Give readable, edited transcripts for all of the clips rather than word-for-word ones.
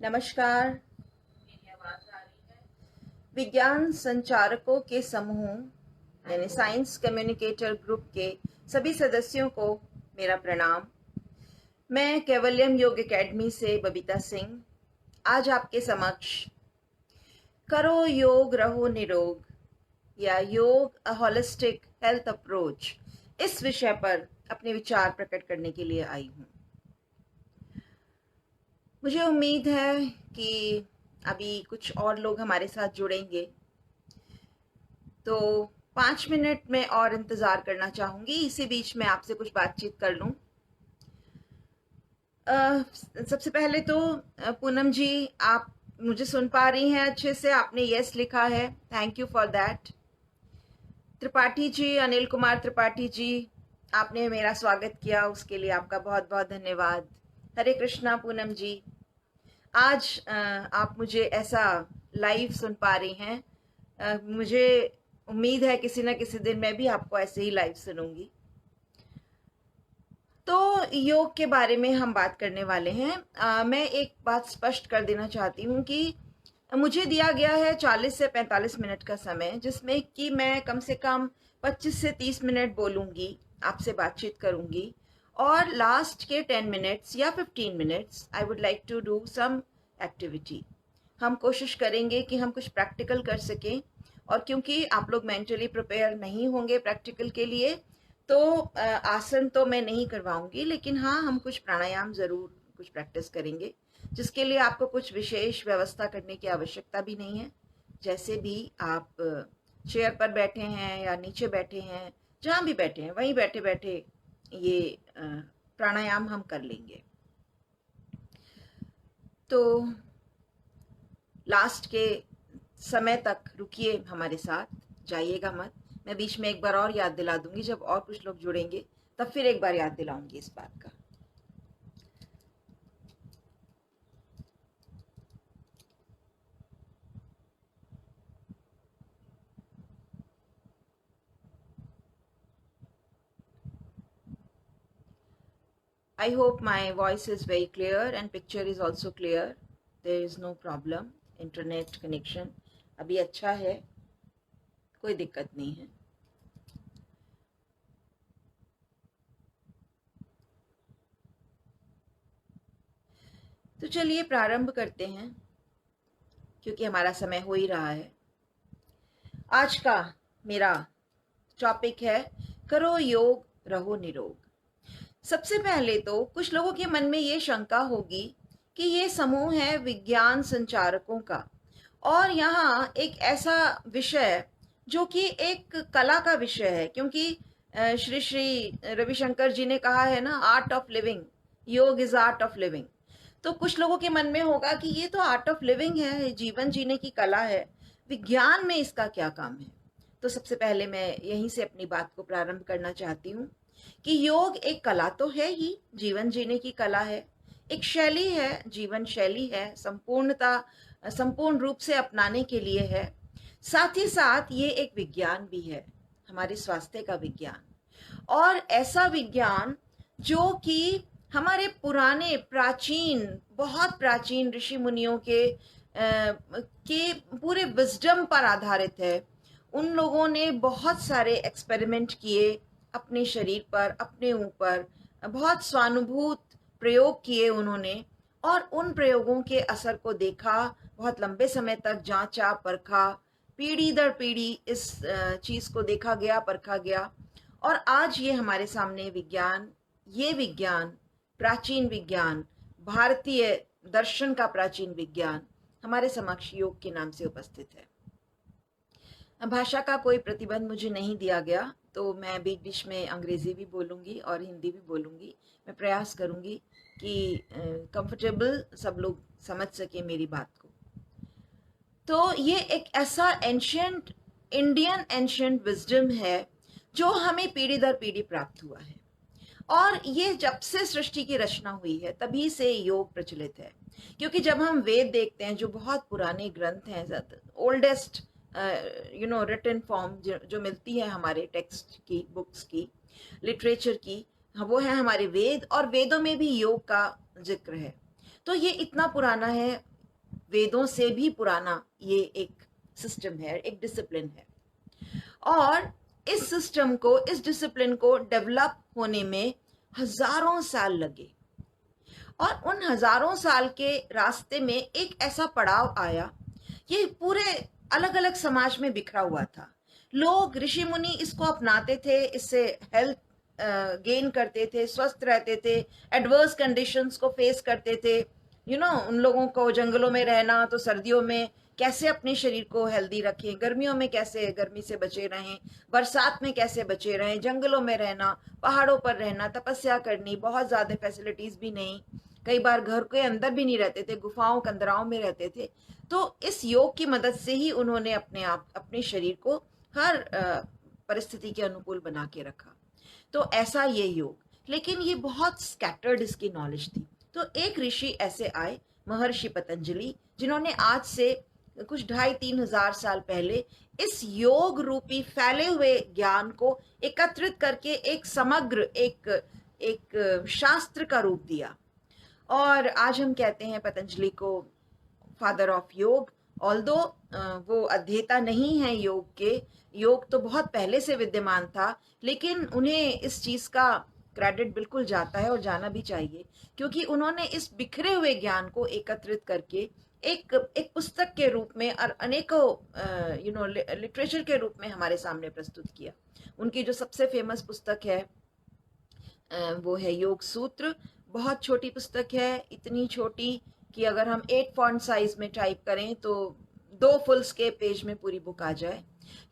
नमस्कार। विज्ञान संचारकों के समूह यानी साइंस कम्युनिकेटर ग्रुप के सभी सदस्यों को मेरा प्रणाम। मैं कैवल्यम योग एकेडमी से बबीता सिंह आज आपके समक्ष करो योग रहो निरोग या योग अ होलिस्टिक हेल्थ अप्रोच इस विषय पर अपने विचार प्रकट करने के लिए आई हूँ। मुझे उम्मीद है कि अभी कुछ और लोग हमारे साथ जुड़ेंगे, तो 5 मिनट में और इंतज़ार करना चाहूँगी। इसी बीच में आपसे कुछ बातचीत कर लूँ। सबसे पहले तो पूनम जी, आप मुझे सुन पा रही हैं अच्छे से? आपने यस लिखा है, thank you for that. Tripathi ji, Anil Kumar Tripathi ji, आपने मेरा स्वागत किया, उसके लिए आपका बहुत बहुत धन्यवाद। हरे कृष्णा पूनम जी, आज आप मुझे ऐसा लाइव सुन पा रही हैं। मुझे उम्मीद है किसी न किसी दिन मैं भी आपको ऐसे ही लाइव सुनूंगी। तो योग के बारे में हम बात करने वाले हैं। मैं एक बात स्पष्ट कर देना चाहती हूँ कि मुझे दिया गया है 40 से 45 मिनट का समय, जिसमें कि मैं कम से कम 25 से 30 मिनट बोलूँगी, आपसे बातचीत करूँगी, और लास्ट के 10 मिनट्स या 15 minutes I would like to do some activity. हम कोशिश करेंगे कि हम कुछ प्रैक्टिकल कर सकें, और क्योंकि आप लोग मेंटली प्रिपेयर नहीं होंगे प्रैक्टिकल के लिए, तो आसन तो मैं नहीं करवाऊंगी, लेकिन हाँ, हम कुछ प्राणायाम ज़रूर कुछ प्रैक्टिस करेंगे, जिसके लिए आपको कुछ विशेष व्यवस्था करने की आवश्यकता भी नहीं है। जैसे भी आप चेयर पर बैठे हैं या नीचे बैठे हैं, जहाँ भी बैठे हैं वहीं बैठे बैठे ये प्राणायाम हम कर लेंगे। तो लास्ट के समय तक रुकिए, हमारे साथ जाइएगा मत। मैं बीच में एक बार और याद दिला दूंगी, जब और कुछ लोग जुड़ेंगे तब फिर एक बार याद दिलाऊंगी इस बात का। I hope my voice is very clear and picture is also clear. There is no problem. Internet connection अभी अच्छा है, कोई दिक्कत नहीं है। तो चलिए प्रारंभ करते हैं, क्योंकि हमारा समय हो ही रहा है। आज का मेरा टॉपिक है करो योग रहो निरोग। सबसे पहले तो कुछ लोगों के मन में ये शंका होगी कि ये समूह है विज्ञान संचारकों का, और यहाँ एक ऐसा विषय जो कि एक कला का विषय है, क्योंकि श्री श्री रविशंकर जी ने कहा है ना, आर्ट ऑफ लिविंग, योग इज आर्ट ऑफ लिविंग। तो कुछ लोगों के मन में होगा कि ये तो आर्ट ऑफ लिविंग है, जीवन जीने की कला है, विज्ञान में इसका क्या काम है। तो सबसे पहले मैं यहीं से अपनी बात को प्रारंभ करना चाहती हूँ कि योग एक कला तो है ही, जीवन जीने की कला है, एक शैली है, जीवन शैली है, संपूर्ण रूप से अपनाने के लिए है। साथ ही साथ ये एक विज्ञान भी है, हमारे स्वास्थ्य का विज्ञान, और ऐसा विज्ञान जो कि हमारे पुराने प्राचीन, बहुत प्राचीन ऋषि मुनियों के पूरे विजडम पर आधारित है। उन लोगों ने बहुत सारे एक्सपेरिमेंट किए अपने शरीर पर, अपने ऊपर, बहुत स्वानुभूत प्रयोग किए उन्होंने, और उन प्रयोगों के असर को देखा, बहुत लंबे समय तक जांचा परखा, पीढ़ी दर पीढ़ी इस चीज को देखा गया, परखा गया, और आज ये हमारे सामने विज्ञान, ये विज्ञान, प्राचीन विज्ञान, भारतीय दर्शन का प्राचीन विज्ञान हमारे समक्ष योग के नाम से उपस्थित है। भाषा का कोई प्रतिबंध मुझे नहीं दिया गया, तो मैं बीच बीच में अंग्रेजी भी बोलूँगी और हिंदी भी बोलूँगी। मैं प्रयास करूँगी कि कंफर्टेबल सब लोग समझ सके मेरी बात को। तो ये एक ऐसा एंशियंट, इंडियन एंशियंट विजडम है जो हमें पीढ़ी दर पीढ़ी प्राप्त हुआ है, और ये जब से सृष्टि की रचना हुई है तभी से योग प्रचलित है। क्योंकि जब हम वेद देखते हैं, जो बहुत पुराने ग्रंथ हैं, ओल्डेस्ट रिटन फॉर्म जो मिलती है हमारे टेक्स्ट की, बुक्स की, लिटरेचर की, वो है हमारे वेद, और वेदों में भी योग का जिक्र है। तो ये इतना पुराना है, वेदों से भी पुराना ये एक सिस्टम है, एक डिसिप्लिन है। और इस सिस्टम को, इस डिसिप्लिन को डेवलप होने में हजारों साल लगे। और उन हजारों साल के रास्ते में एक ऐसा पड़ाव आया, ये पूरे अलग अलग समाज में बिखरा हुआ था। लोग, ऋषि मुनि इसको अपनाते थे, इससे हेल्थ गेन करते थे, स्वस्थ रहते थे, एडवर्स कंडीशंस को फेस करते थे। उन लोगों को जंगलों में रहना, तो सर्दियों में कैसे अपने शरीर को हेल्दी रखें, गर्मियों में कैसे गर्मी से बचे रहें, बरसात में कैसे बचे रहें, जंगलों में रहना, पहाड़ों पर रहना, तपस्या करनी, बहुत ज्यादा फैसिलिटीज भी नहीं, कई बार घर के अंदर भी नहीं रहते थे, गुफाओं कंदराओं में रहते थे। तो इस योग की मदद से ही उन्होंने अपने शरीर को हर परिस्थिति के अनुकूल बना के रखा। तो ऐसा ये योग, लेकिन ये बहुत स्कैटर्ड इसकी नॉलेज थी। तो एक ऋषि ऐसे आए, महर्षि पतंजलि, जिन्होंने आज से कुछ 2,500-3,000 साल पहले इस योग रूपी फैले हुए ज्ञान को एकत्रित करके एक समग्र, एक शास्त्र का रूप दिया। और आज हम कहते हैं पतंजलि को फादर ऑफ योग। ऑल्दो वो अध्येता नहीं है योग के, योग तो बहुत पहले से विद्यमान था, लेकिन उन्हें इस चीज का क्रेडिट बिल्कुल जाता है और जाना भी चाहिए, क्योंकि उन्होंने इस बिखरे हुए ज्ञान को एकत्रित करके एक पुस्तक के रूप में और अनेकों लिटरेचर के रूप में हमारे सामने प्रस्तुत किया। उनकी जो सबसे फेमस पुस्तक है वो है योग सूत्र। बहुत छोटी पुस्तक है, इतनी छोटी कि अगर हम 8 फॉन्ट साइज में टाइप करें तो 2 फुल स्केप पेज में पूरी बुक आ जाए,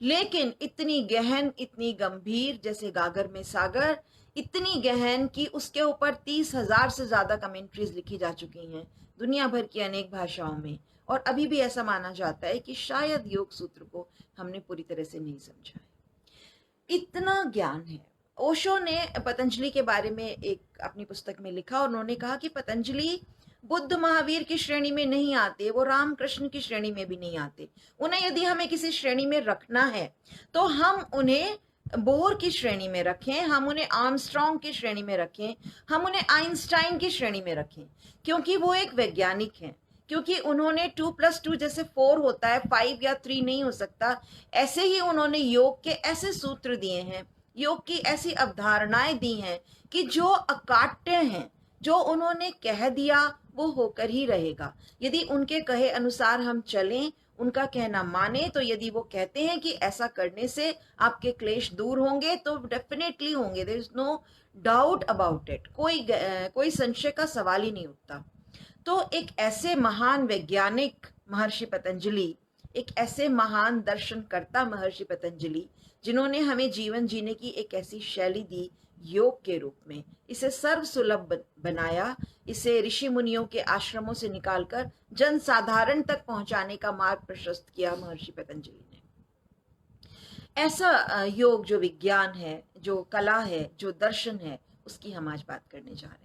लेकिन इतनी गहन, इतनी गंभीर, जैसे गागर में सागर, इतनी गहन कि उसके ऊपर 30,000 से ज्यादा कमेंट्रीज लिखी जा चुकी हैं दुनिया भर की अनेक भाषाओं में। और अभी भी ऐसा माना जाता है कि शायद योग सूत्र को हमने पूरी तरह से नहीं समझा है। इतना ज्ञान है। ओशो ने पतंजलि के बारे में एक अपनी पुस्तक में लिखा, और उन्होंने कहा कि पतंजलि बुद्ध महावीर की श्रेणी में नहीं आते, वो रामकृष्ण की श्रेणी में भी नहीं आते। उन्हें यदि हमें किसी श्रेणी में रखना है तो हम उन्हें बोर की श्रेणी में रखें, हम उन्हें आर्मस्ट्रॉन्ग की श्रेणी में रखें, हम उन्हें आइंस्टाइन की श्रेणी में रखें, क्योंकि वो एक वैज्ञानिक हैं, क्योंकि उन्होंने 2+2 जैसे 4 होता है, 5 या 3 नहीं हो सकता, ऐसे ही उन्होंने योग के ऐसे सूत्र दिए हैं, योग की ऐसी अवधारणाएं दी हैं कि जो अकाट्य हैं, जो उन्होंने कह दिया वो होकर ही रहेगा। यदि उनके कहे अनुसार हम चलें, उनका कहना माने, तो यदि वो कहते हैं कि ऐसा करने से आपके क्लेश दूर होंगे, तो डेफिनेटली होंगे, there is no doubt about it, कोई संशय का सवाल ही नहीं उठता। तो एक ऐसे महान वैज्ञानिक महर्षि पतंजलि, एक ऐसे महान दर्शनकर्ता महर्षि पतंजलि, जिन्होंने हमें जीवन जीने की एक ऐसी शैली दी योग के रूप में, इसे सर्वसुलभ बनाया, इसे ऋषि मुनियों के आश्रमों से निकालकर जन साधारण तक पहुंचाने का मार्ग प्रशस्त किया महर्षि पतंजलि ने। ऐसा योग जो विज्ञान है, जो कला है, जो दर्शन है, उसकी हम आज बात करने जा रहे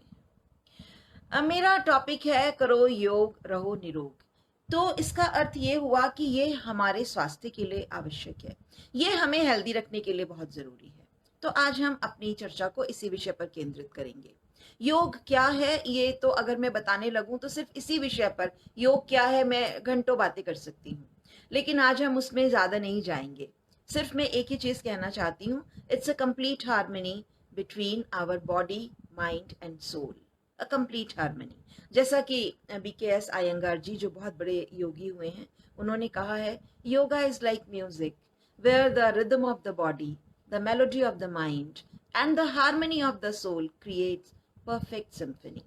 हैं। मेरा टॉपिक है करो योग रहो निरोग। तो इसका अर्थ ये हुआ कि ये हमारे स्वास्थ्य के लिए आवश्यक है, ये हमें हेल्दी रखने के लिए बहुत जरूरी है। तो आज हम अपनी चर्चा को इसी विषय पर केंद्रित करेंगे। योग क्या है, ये तो अगर मैं बताने लगूं तो सिर्फ इसी विषय पर, योग क्या है, मैं घंटों बातें कर सकती हूँ, लेकिन आज हम उसमें ज्यादा नहीं जाएंगे। सिर्फ मैं एक ही चीज कहना चाहती हूँ, it's a complete harmony between our body, mind and soul, a complete harmony. जैसा कि BKS आयंगार जी, जो बहुत बड़े योगी हुए हैं, उन्होंने कहा है, yoga is like music where the rhythm of the body, the melody of the mind and the harmony of the soul creates perfect symphony।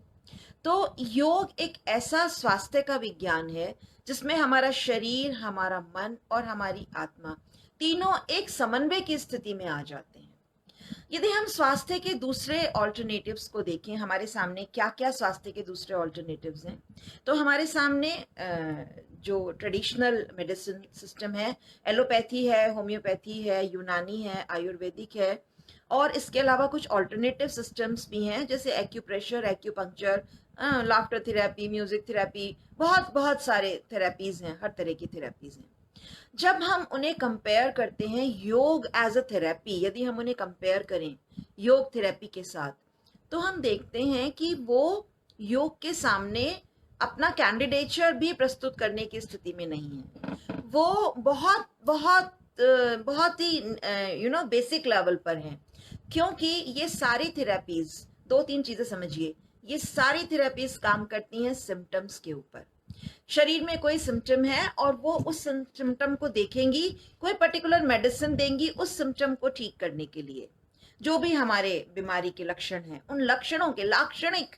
तो योग एक ऐसा स्वास्थ्य का विज्ञान है जिसमें हमारा शरीर, हमारा मन और हमारी आत्मा तीनों एक समन्वय की स्थिति में आ जाते हैं। यदि हम स्वास्थ्य के दूसरे ऑल्टरनेटिव्स को देखें, हमारे सामने क्या क्या स्वास्थ्य के दूसरे ऑल्टरनेटिव्स हैं, तो हमारे सामने जो ट्रेडिशनल मेडिसिन सिस्टम है, एलोपैथी है, होम्योपैथी है, यूनानी है, आयुर्वेदिक है, और इसके अलावा कुछ ऑल्टरनेटिव सिस्टम्स भी हैं, जैसे acupressure, acupuncture, laughter therapy, music therapy, बहुत बहुत सारे थेरेपीज हैं, हर तरह की थेरेपीज हैं। जब हम उन्हें कंपेयर करते हैं योग एज अ थेरेपी, यदि हम उन्हें कंपेयर करें योग थेरेपी के साथ, तो हम देखते हैं कि वो योग के सामने अपना कैंडिडेचर भी प्रस्तुत करने की स्थिति में नहीं है। वो बहुत बहुत बहुत ही बेसिक लेवल पर हैं, क्योंकि ये सारी थेरेपीज, दो तीन चीजें समझिए, ये सारी थेरेपीज काम करती हैं सिम्टम्स के ऊपर। शरीर में कोई सिम्टम है और वो उस सिम्टम को देखेंगी, कोई पर्टिकुलर मेडिसिन देंगी उस सिम्टम को ठीक करने के लिए। जो भी हमारे बीमारी के लक्षण हैं, उन लक्षणों के लाक्षणिक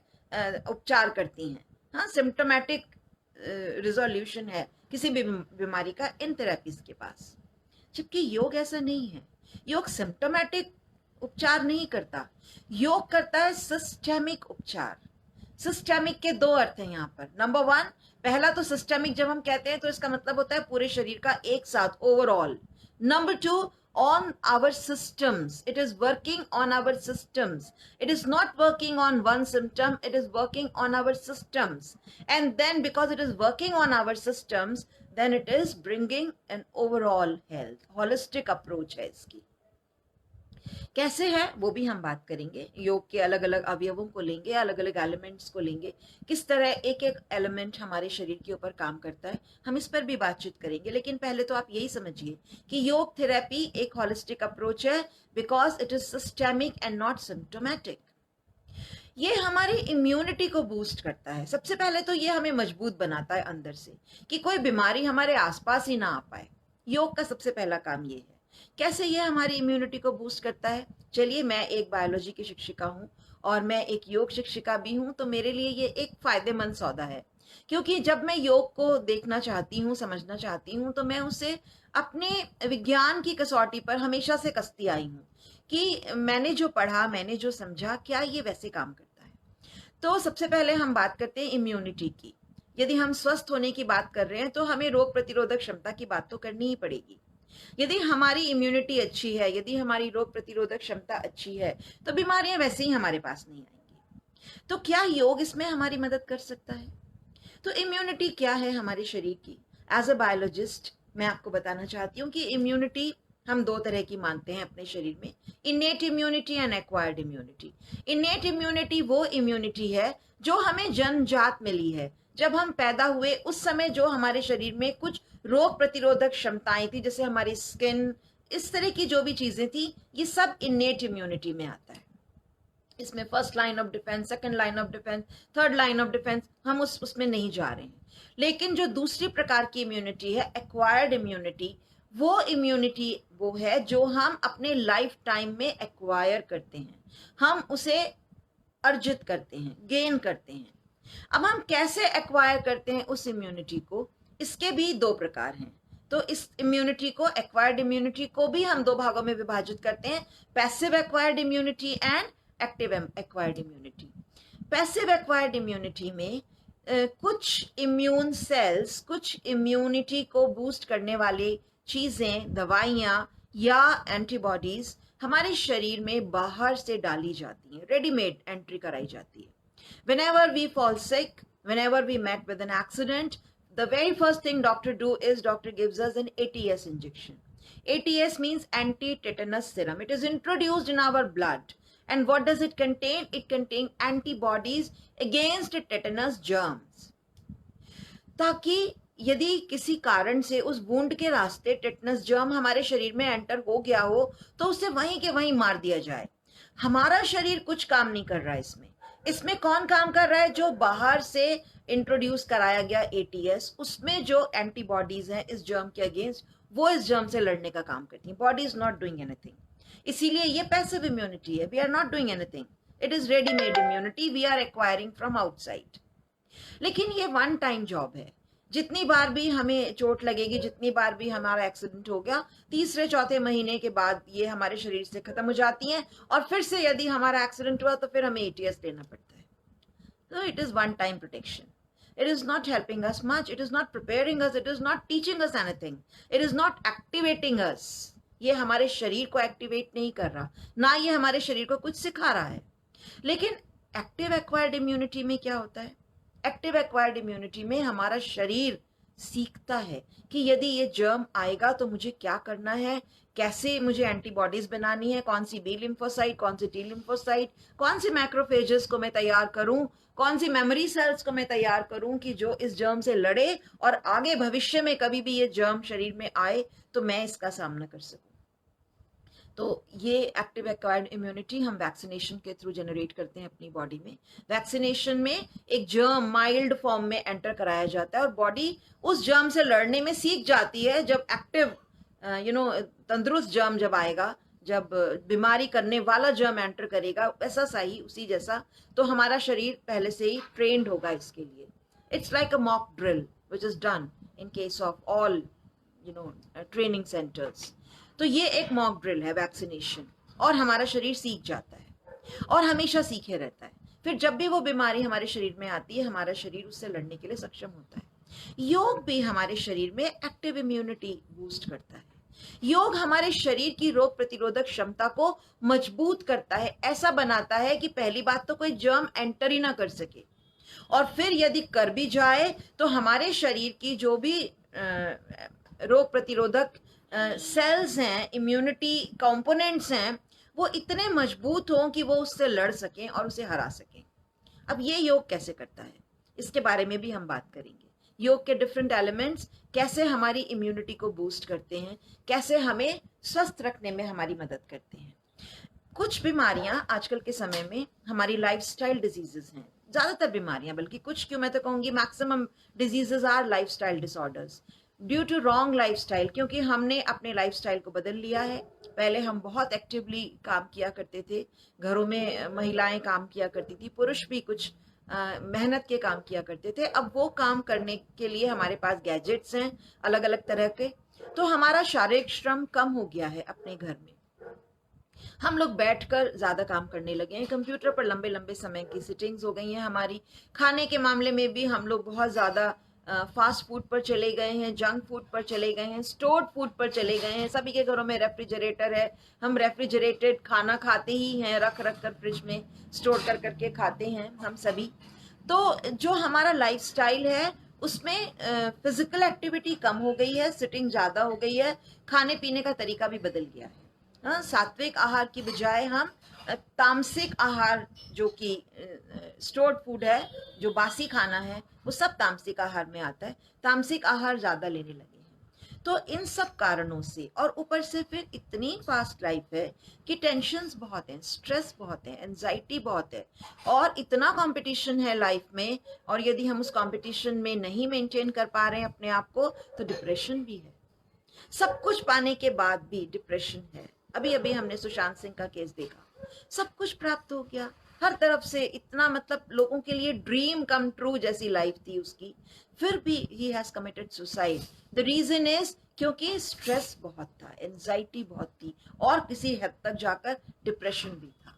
उपचार करती हैं। हाँ, सिम्टोमेटिक रिजोल्यूशन है किसी भी बीमारी का इन थेरेपीज के पास। जबकि योग ऐसा नहीं है। योग सिम्टोमेटिक उपचार नहीं करता, योग करता है सिस्टेमिक उपचार। सिस्टेमिक के दो अर्थ हैं यहाँ पर। नंबर वन, पहला तो सिस्टेमिक जब हम कहते हैं तो इसका मतलब होता है पूरे शरीर का एक साथ, overall. Number two, on our systems. It is working on our systems. It is not working on one symptom, it is working on our systems. And then because it is working on our systems, then it is bringing an overall health. Holistic approach है इसकी। कैसे है वो भी हम बात करेंगे। योग के अलग अलग अवयवों को लेंगे, अलग अलग एलिमेंट्स को लेंगे, किस तरह एक एक एलिमेंट हमारे शरीर के ऊपर काम करता है, हम इस पर भी बातचीत करेंगे। लेकिन पहले तो आप यही समझिए कि योग थेरेपी एक हॉलिस्टिक अप्रोच है, because it is systemic and not symptomatic. ये हमारी इम्यूनिटी को बूस्ट करता है। सबसे पहले तो ये हमें मजबूत बनाता है अंदर से, कि कोई बीमारी हमारे आसपास ही ना आ पाए। योग का सबसे पहला काम ये है। कैसे ये हमारी इम्यूनिटी को बूस्ट करता है? चलिए, मैं एक बायोलॉजी की शिक्षिका हूँ और मैं एक योग शिक्षिका भी हूँ, तो मेरे लिए ये एक फायदेमंद सौदा है। क्योंकि जब मैं योग को देखना चाहती हूँ, समझना चाहती हूँ, तो मैं उसे अपने विज्ञान की कसौटी पर हमेशा से कसती आई हूँ कि मैंने जो पढ़ा, मैंने जो समझा, क्या ये वैसे काम करता है। तो सबसे पहले हम बात करते हैं इम्यूनिटी की। यदि हम स्वस्थ होने की बात कर रहे हैं तो हमें रोग प्रतिरोधक क्षमता की बात तो करनी ही पड़ेगी। यदि हमारी इम्यूनिटी अच्छी है, यदि हमारी रोग प्रतिरोधक क्षमता अच्छी है, तो बीमारियां वैसे ही हमारे पास नहीं आएंगी। तो क्या योग इसमें हमारी मदद कर सकता है? तो इम्यूनिटी क्या है हमारे शरीर की? एज अ बायोलॉजिस्ट मैं आपको बताना चाहती हूँ कि इम्यूनिटी हम दो तरह की मानते हैं अपने शरीर में, innate immunity and acquired immunity. Innate immunity वो इम्यूनिटी है जो हमें जन्मजात मिली है। जब हम पैदा हुए उस समय जो हमारे शरीर में कुछ रोग प्रतिरोधक क्षमताएं थी, जैसे हमारी स्किन, इस तरह की जो भी चीजें थी, ये सब इनेट इम्यूनिटी में आता है। इसमें first line of defence, second line of defence, third line of defence, हम उसमें नहीं जा रहे हैं। लेकिन जो दूसरी प्रकार की इम्यूनिटी है, एक्वायर्ड इम्यूनिटी, वो इम्यूनिटी वो है जो हम अपने लाइफ टाइम में एक्वायर करते हैं, हम उसे अर्जित करते हैं, गेन करते हैं। अब हम कैसे एक्वायर करते हैं उस इम्यूनिटी को, इसके भी दो प्रकार हैं। तो इस इम्यूनिटी को, एक्वायर्ड इम्यूनिटी को भी हम दो भागों में विभाजित करते हैं, passive acquired immunity and active acquired immunity. Passive acquired immunity में कुछ इम्यून सेल्स, कुछ इम्यूनिटी को बूस्ट करने वाली चीजें, दवाइयां या एंटीबॉडीज हमारे शरीर में बाहर से डाली जाती हैं, रेडीमेड एंट्री कराई जाती है। Whenever we fall sick, whenever we met with an accident, the very first thing doctor do is doctor gives us an ATS injection. ATS means anti-tetanus serum. It is introduced in our blood. And what does it contain? It contains antibodies against tetanus germs. ताकि यदि किसी कारण से उस wound के रास्ते tetanus germ हमारे शरीर में एंटर हो गया हो तो उसे वहीं के वहीं मार दिया जाए। हमारा शरीर कुछ काम नहीं कर रहा है इसमें। इसमें कौन काम कर रहा है? जो बाहर से इंट्रोड्यूस कराया गया एटीएस, उसमें जो एंटीबॉडीज हैं इस जर्म के अगेंस्ट, वो इस जर्म से लड़ने का काम करती है। Body is not doing anything, इसीलिए ये पैसिव इम्यूनिटी है। We are not doing anything, it is readymade immunity, we are acquiring from outside. लेकिन ये वन टाइम जॉब है। जितनी बार भी हमें चोट लगेगी, जितनी बार भी हमारा एक्सीडेंट हो गया, तीसरे चौथे महीने के बाद ये हमारे शरीर से खत्म हो जाती हैं और फिर से यदि हमारा एक्सीडेंट हुआ तो फिर हमें एटीएस लेना पड़ता है। तो it is one time protection. It is not helping us much. It is not preparing us. It is not teaching us anything. It is not activating us. ये हमारे शरीर को एक्टिवेट नहीं कर रहा, ना ये हमारे शरीर को कुछ सिखा रहा है। लेकिन एक्टिव एक्वायर्ड इम्यूनिटी में क्या होता है? एक्टिव एक्वायर्ड इम्यूनिटी में हमारा शरीर सीखता है कि यदि ये जर्म आएगा तो मुझे क्या करना है, कैसे मुझे एंटीबॉडीज बनानी है, कौन सी बी लिम्फोसाइट, कौन सी टी लिम्फोसाइट, कौन से मैक्रोफेजेस को मैं तैयार करूं, कौन सी मेमोरी सेल्स को मैं तैयार करूं कि जो इस जर्म से लड़े और आगे भविष्य में कभी भी ये जर्म शरीर में आए तो मैं इसका सामना कर सकूं। तो ये एक्टिव एक्वायर्ड इम्यूनिटी हम वैक्सीनेशन के थ्रू जनरेट करते हैं अपनी बॉडी में। वैक्सीनेशन में एक जर्म माइल्ड फॉर्म में एंटर कराया जाता है और बॉडी उस जर्म से लड़ने में सीख जाती है। जब एक्टिव तंदुरुस्त जर्म जब आएगा, जब बीमारी करने वाला जर्म एंटर करेगा वैसा सा ही उसी जैसा, तो हमारा शरीर पहले से ही ट्रेंड होगा इसके लिए। It's like a mock drill which is done in case of all training centres. तो ये एक मॉक ड्रिल है वैक्सीनेशन, और हमारा शरीर सीख जाता है और हमेशा सीखे रहता है। फिर जब भी वो बीमारी हमारे शरीर में आती है हमारा शरीर उससे लड़ने के लिए सक्षम होता है। योग भी हमारे शरीर में एक्टिव इम्यूनिटी बूस्ट करता है। योग हमारे शरीर की रोग प्रतिरोधक क्षमता को मजबूत करता है, ऐसा बनाता है कि पहली बात तो कोई जर्म एंटर ही ना कर सके, और फिर यदि कर भी जाए तो हमारे शरीर की जो भी रोग प्रतिरोधक सेल्स हैं, इम्यूनिटी कंपोनेंट्स हैं, वो इतने मजबूत हों कि वो उससे लड़ सकें और उसे हरा सकें। अब ये योग कैसे करता है इसके बारे में भी हम बात करेंगे। योग के डिफरेंट एलिमेंट्स कैसे हमारी इम्यूनिटी को बूस्ट करते हैं, कैसे हमें स्वस्थ रखने में हमारी मदद करते हैं। कुछ बीमारियां आजकल के समय में हमारी लाइफस्टाइल डिजीजेस हैं, ज्यादातर बीमारियां, बल्कि कुछ क्यों, मैं तो कहूंगी maximum diseases are lifestyle disorders due to wrong lifestyle, क्योंकि हमने अपने लाइफस्टाइल को बदल लिया है। पहले हम बहुत एक्टिवली काम किया करते थे, घरों में महिलाएं काम किया करती थी, पुरुष भी कुछ मेहनत के काम किया करते थे। अब वो काम करने के लिए हमारे पास गैजेट्स हैं अलग अलग तरह के, तो हमारा शारीरिक श्रम कम हो गया है। अपने घर में हम लोग बैठकर ज्यादा काम करने लगे हैं, कंप्यूटर पर लंबे लंबे समय की सिटिंग्स हो गई हैं हमारी। खाने के मामले में भी हम लोग बहुत ज्यादा फास्ट फूड पर चले गए हैं, जंक फूड पर चले गए हैं, स्टोर्ड फूड पर चले गए हैं। सभी के घरों में रेफ्रिजरेटर है, हम रेफ्रिजरेटेड खाना खाते ही हैं, रख रख कर फ्रिज में स्टोर कर करके खाते हैं हम सभी। तो जो हमारा लाइफस्टाइल है उसमें फिजिकल एक्टिविटी कम हो गई है, सिटिंग ज्यादा हो गई है, खाने पीने का तरीका भी बदल गया है। सात्विक आहार की बजाय हम तामसिक आहार, जो कि स्टोर्ड फूड है, जो बासी खाना है, वो सब तामसिक आहार में आता है, तामसिक आहार ज्यादा लेने लगे हैं। तो इन सब कारणों से, और ऊपर से फिर इतनी फास्ट लाइफ है कि टेंशन्स बहुत हैं, स्ट्रेस बहुत है, एंजाइटी बहुत है, और इतना कंपटीशन है लाइफ में, और यदि हम उस कंपटीशन में नहीं मेंटेन कर पा रहे हैं अपने आप को तो डिप्रेशन भी है। सब कुछ पाने के बाद भी डिप्रेशन है। अभी अभी हमने सुशांत सिंह का केस देखा, सब कुछ प्राप्त हो गया हर तरफ से, इतना मतलब लोगों के लिए ड्रीम कम ट्रू जैसी लाइफ थी उसकी, फिर भी he has committed suicide. The reason is क्योंकि स्ट्रेस बहुत था, एंजाइटी बहुत थी, और किसी हद तक जाकर डिप्रेशन भी था।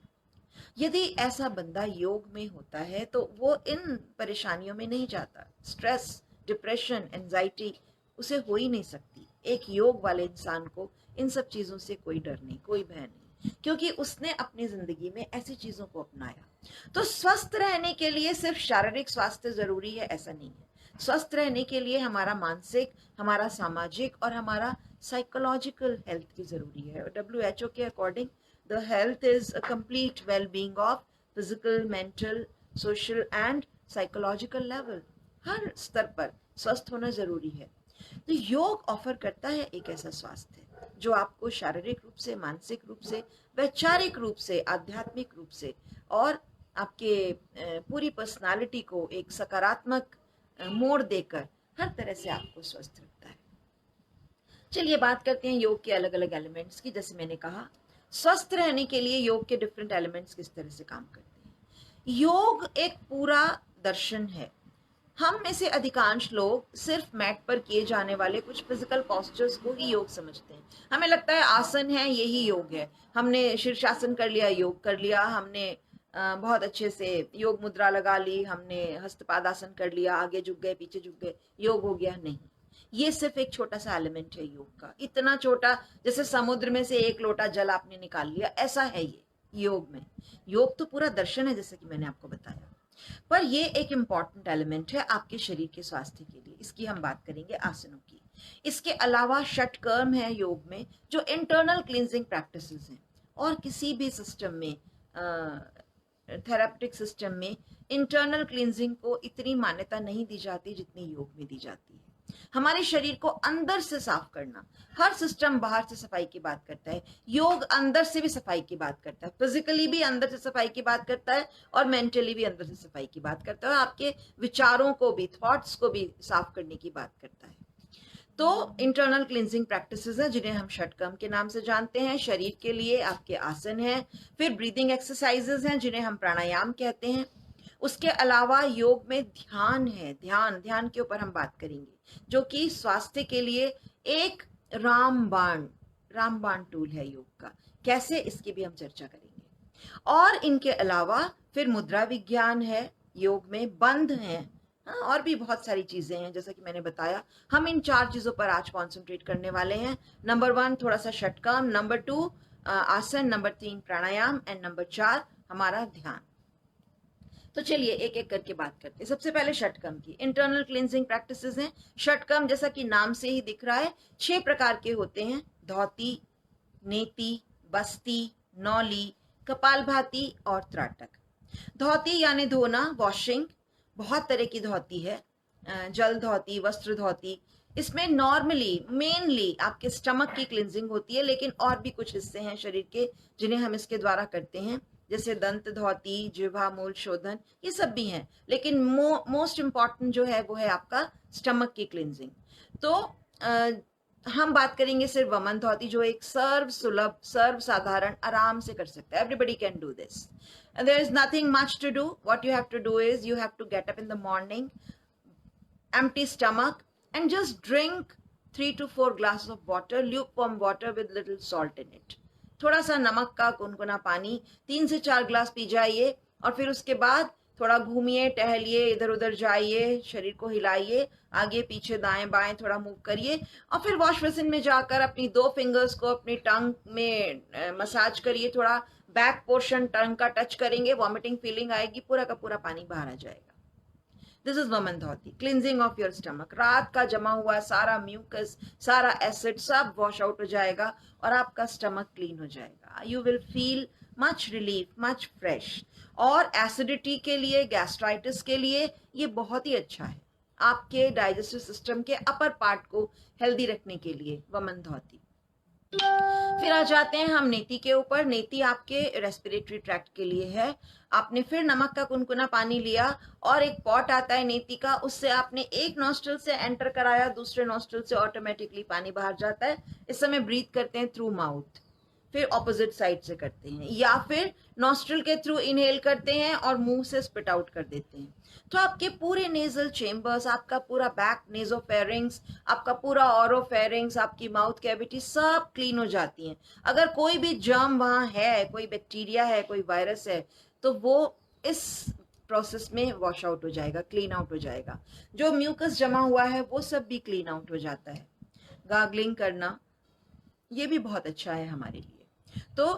यदि ऐसा बंदा योग में होता है तो वो इन परेशानियों में नहीं जाता। स्ट्रेस, डिप्रेशन, एंजाइटी उसे हो ही नहीं सकती। एक योग वाले इंसान को इन सब चीजों से कोई डर नहीं, कोई भय नहीं, क्योंकि उसने अपनी जिंदगी में ऐसी चीजों को अपनाया। तो स्वस्थ रहने के लिए सिर्फ शारीरिक स्वास्थ्य जरूरी है ऐसा नहीं है। स्वस्थ रहने के लिए हमारा मानसिक, हमारा सामाजिक और हमारा साइकोलॉजिकल हेल्थ भी जरूरी है। WHO के according the health is a complete well being of physical, mental, social and psychological level. हर स्तर पर स्वस्थ होना जरूरी है। तो योग ऑफर करता है एक ऐसा स्वास्थ्य जो आपको शारीरिक रूप से, मानसिक रूप से, वैचारिक रूप से, आध्यात्मिक रूप से, और आपके पूरी पर्सनालिटी को एक सकारात्मक मोड़ देकर हर तरह से आपको स्वस्थ रखता है। चलिए बात करते हैं योग के अलग अलग एलिमेंट्स की। जैसे मैंने कहा, स्वस्थ रहने के लिए योग के डिफरेंट एलिमेंट्स किस तरह से काम करते हैं। योग एक पूरा दर्शन है। हम में से अधिकांश लोग सिर्फ मैट पर किए जाने वाले कुछ फिजिकल पोस्चर्स को ही योग समझते हैं। हमें लगता है आसन है यही योग है, हमने शीर्षासन कर लिया, योग कर लिया, हमने बहुत अच्छे से योग मुद्रा लगा ली, हमने हस्तपादासन कर लिया, आगे झुक गए, पीछे झुक गए, योग हो गया। नहीं, ये सिर्फ एक छोटा सा एलिमेंट है योग का, इतना छोटा जैसे समुद्र में से एक लोटा जल आपने निकाल लिया, ऐसा है ये योग में। योग तो पूरा दर्शन है जैसे कि मैंने आपको बताया, पर ये एक इम्पॉर्टेंट एलिमेंट है आपके शरीर के स्वास्थ्य के लिए। इसकी हम बात करेंगे आसनों की। इसके अलावा षटकर्म है योग में, जो इंटरनल क्लींजिंग प्रैक्टिसेस हैं, और किसी भी सिस्टम में थेरापेटिक सिस्टम में इंटरनल क्लींजिंग को इतनी मान्यता नहीं दी जाती जितनी योग में दी जाती है। हमारे शरीर को अंदर से साफ करना, हर सिस्टम बाहर से सफाई की बात करता है, योग अंदर से भी सफाई की बात करता है, फिजिकली भी अंदर से सफाई की बात करता है और मेंटली भी अंदर से सफाई की बात करता है, आपके विचारों को भी, थॉट्स को भी साफ करने की बात करता है। तो इंटरनल क्लींजिंग प्रैक्टिसेस हैं जिन्हें हम षटकर्म के नाम से जानते हैं। शरीर के लिए आपके आसन हैं, फिर ब्रीदिंग एक्सरसाइजेस हैं जिन्हें हम प्राणायाम कहते हैं। उसके अलावा योग में ध्यान है, ध्यान के ऊपर हम बात करेंगे, जो कि स्वास्थ्य के लिए एक रामबाण टूल है योग का। कैसे, इसकी भी हम चर्चा करेंगे। और इनके अलावा फिर मुद्रा विज्ञान है, योग में बंध है, और भी बहुत सारी चीजें हैं जैसा कि मैंने बताया। हम इन 4 चीजों पर आज कॉन्सेंट्रेट करने वाले हैं। नंबर 1 थोड़ा सा षटकर्म, नंबर 2 आसन, नंबर 3 प्राणायाम एंड नंबर 4 हमारा ध्यान। तो चलिए एक एक करके बात करते हैं। सबसे पहले षटकर्म की इंटरनल क्लींजिंग प्रैक्टिसेस हैं। षटकर्म जैसा कि नाम से ही दिख रहा है 6 प्रकार के होते हैं: धौती, नेति, बस्ती, नौली, कपालभाति और त्राटक। धौती यानी धोना, वॉशिंग। बहुत तरह की धौती है, जल धौती, वस्त्र धौती। इसमें नॉर्मली मेनली आपके स्टमक की क्लींजिंग होती है, लेकिन और भी कुछ हिस्से हैं शरीर के जिन्हें हम इसके द्वारा करते हैं, जैसे दंत धौती, जिह्वा मूल शोधन, ये सब भी हैं। लेकिन मोस्ट इंपॉर्टेंट जो है वो है आपका स्टमक की क्लींजिंग। तो हम बात करेंगे सिर्फ वमन धौती, जो एक सर्व सुलभ, सर्व साधारण, आराम से कर सकते हैं। Everybody can do this and there is nothing much to do. What you have to do is you have to get up in the morning, empty stomach, and just drink 3 to 4 glasses of water, lukewarm water with little salt in it. थोड़ा सा नमक का गुनगुना पानी 3 से 4 glass P जाइए, और फिर उसके बाद थोड़ा घूमिए, टहलिए, इधर उधर जाइए, शरीर को हिलाइए, आगे पीछे दाएं बाएं थोड़ा मूव करिए, और फिर वॉश बेसिन में जाकर अपनी 2 फिंगर्स को अपनी टंग में मसाज करिए। थोड़ा बैक पोर्शन टंग का टच करेंगे, वॉमिटिंग फीलिंग आएगी, पूरा का पूरा पानी बाहर आ जाएगा। दिस इज वमन धौती, क्लींजिंग ऑफ योर स्टमक। रात का जमा हुआ सारा म्यूकस, सारा एसिड सब वॉश आउट हो जाएगा और आपका स्टमक क्लीन हो जाएगा। You will feel much relief, much fresh. और एसिडिटी के लिए, गैस्ट्राइटिस के लिए ये बहुत ही अच्छा है, आपके डाइजेस्टिव सिस्टम के अपर पार्ट को हेल्दी रखने के लिए वमन धौती। फिर आ जाते हैं हम नेति के ऊपर। नेति आपके रेस्पिरेटरी ट्रैक्ट के लिए है। आपने फिर नमक का कुनकुना पानी लिया और एक पॉट आता है नेति का, उससे आपने एक नॉस्ट्रल से एंटर कराया, दूसरे नॉस्ट्रल से ऑटोमेटिकली पानी बाहर जाता है। इस समय ब्रीथ करते हैं थ्रू माउथ, फिर ऑपोजिट साइड से करते हैं, या फिर नॉस्ट्रल के थ्रू इनहेल करते हैं और मुंह से स्पिट आउट कर देते हैं। तो आपके पूरे नेजल चेम्बर्स, आपका पूरा बैक नेजोफेरिंग्स, आपका पूरा ऑरोफेरिंग्स, आपकी माउथ कैविटी सब क्लीन हो जाती हैं। अगर कोई भी जर्म वहां है, कोई बैक्टीरिया है, कोई वायरस है, तो वो इस प्रोसेस में वॉश आउट हो जाएगा, क्लीन आउट हो जाएगा। जो म्यूकस जमा हुआ है वो सब भी क्लीन आउट हो जाता है। गार्गलिंग करना ये भी बहुत अच्छा है हमारे लिए। तो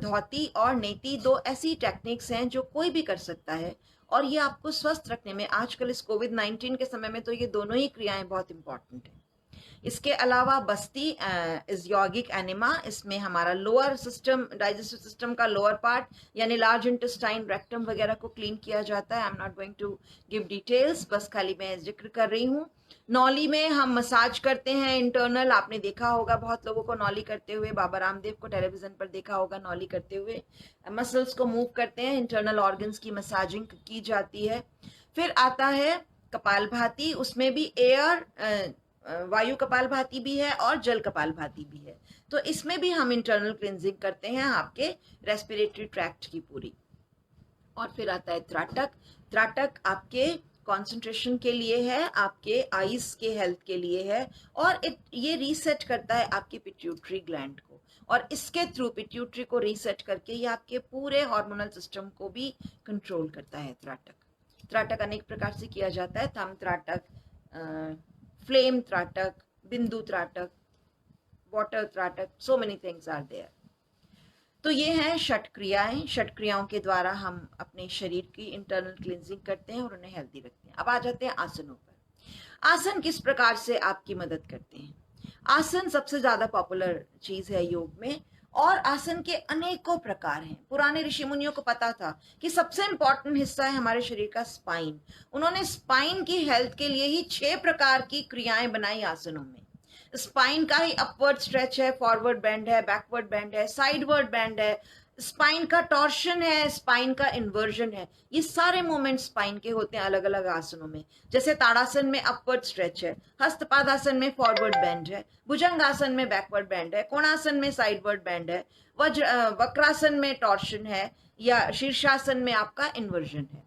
धौती और नेति 2 ऐसी टेक्निक्स हैं जो कोई भी कर सकता है, और ये आपको स्वस्थ रखने में, आजकल इस कोविड-19 के समय में तो ये दोनों ही क्रियाएं बहुत इंपॉर्टेंट हैं। इसके अलावा बस्ती इज यौगिक एनिमा। इसमें हमारा लोअर सिस्टम, डाइजेस्टिव सिस्टम का लोअर पार्ट यानी लार्ज इंटेस्टाइन, रेक्टम वगैरह को क्लीन किया जाता है। I am not going to give details, बस खाली मैं जिक्र कर रही हूँ। नौली में हम मसाज करते हैं इंटरनल, आपने देखा होगा बहुत लोगों को नौली करते हुए, बाबा रामदेव को टेलीविजन पर देखा होगा नौली करते हुए। मसल्स को मूव करते हैं, इंटरनल ऑर्गन्स की मसाजिंग की जाती है। फिर आता है कपालभाति, उसमें भी एयर वायु कपालभाति भी है और जल कपालभाति भी है। तो इसमें भी हम इंटरनल क्लींजिंग करते हैं आपके रेस्पिरेटरी ट्रैक्ट की पूरी। और फिर आता है त्राटक। त्राटक आपके कंसंट्रेशन के लिए है, आपके आईज के हेल्थ के लिए है, और ये रीसेट करता है आपकी पिट्यूटरी ग्लैंड को, और इसके थ्रू पिट्यूटरी को रीसेट करके ये आपके पूरे हार्मोनल सिस्टम को भी कंट्रोल करता है। त्राटक अनेक प्रकार से किया जाता है, थम त्राटक, फ्लेम त्राटक, बिंदु त्राटक, वाटर त्राटक, so many things are there. तो ये हैं षट क्रियाएं। षट क्रियाओं के द्वारा हम अपने शरीर की इंटरनल क्लींजिंग करते हैं और उन्हें हेल्दी रखते हैं। अब आ जाते हैं आसनों पर। आसन किस प्रकार से आपकी मदद करते हैं? आसन सबसे ज्यादा पॉपुलर चीज है योग में, और आसन के अनेकों प्रकार हैं। पुराने ऋषि मुनियों को पता था कि सबसे इंपॉर्टेंट हिस्सा है हमारे शरीर का स्पाइन। उन्होंने स्पाइन की हेल्थ के लिए ही 6 प्रकार की क्रियाएं बनाई आसनों में। स्पाइन का ही अपवर्ड स्ट्रेच है, फॉरवर्ड बेंड है, बैकवर्ड बेंड है, साइडवर्ड बेंड है, स्पाइन का टॉर्शन है, स्पाइन का इन्वर्जन है। ये सारे मूवमेंट स्पाइन के होते हैं अलग अलग आसनों में। जैसे ताड़ासन में अपवर्ड स्ट्रेच है, हस्तपादासन में फॉरवर्ड बेंड है, भुजंगासन में बैकवर्ड बेंड है, कोणासन में साइडवर्ड बेंड है, वक्रासन में टॉर्शन है, या शीर्षासन में आपका इन्वर्जन है।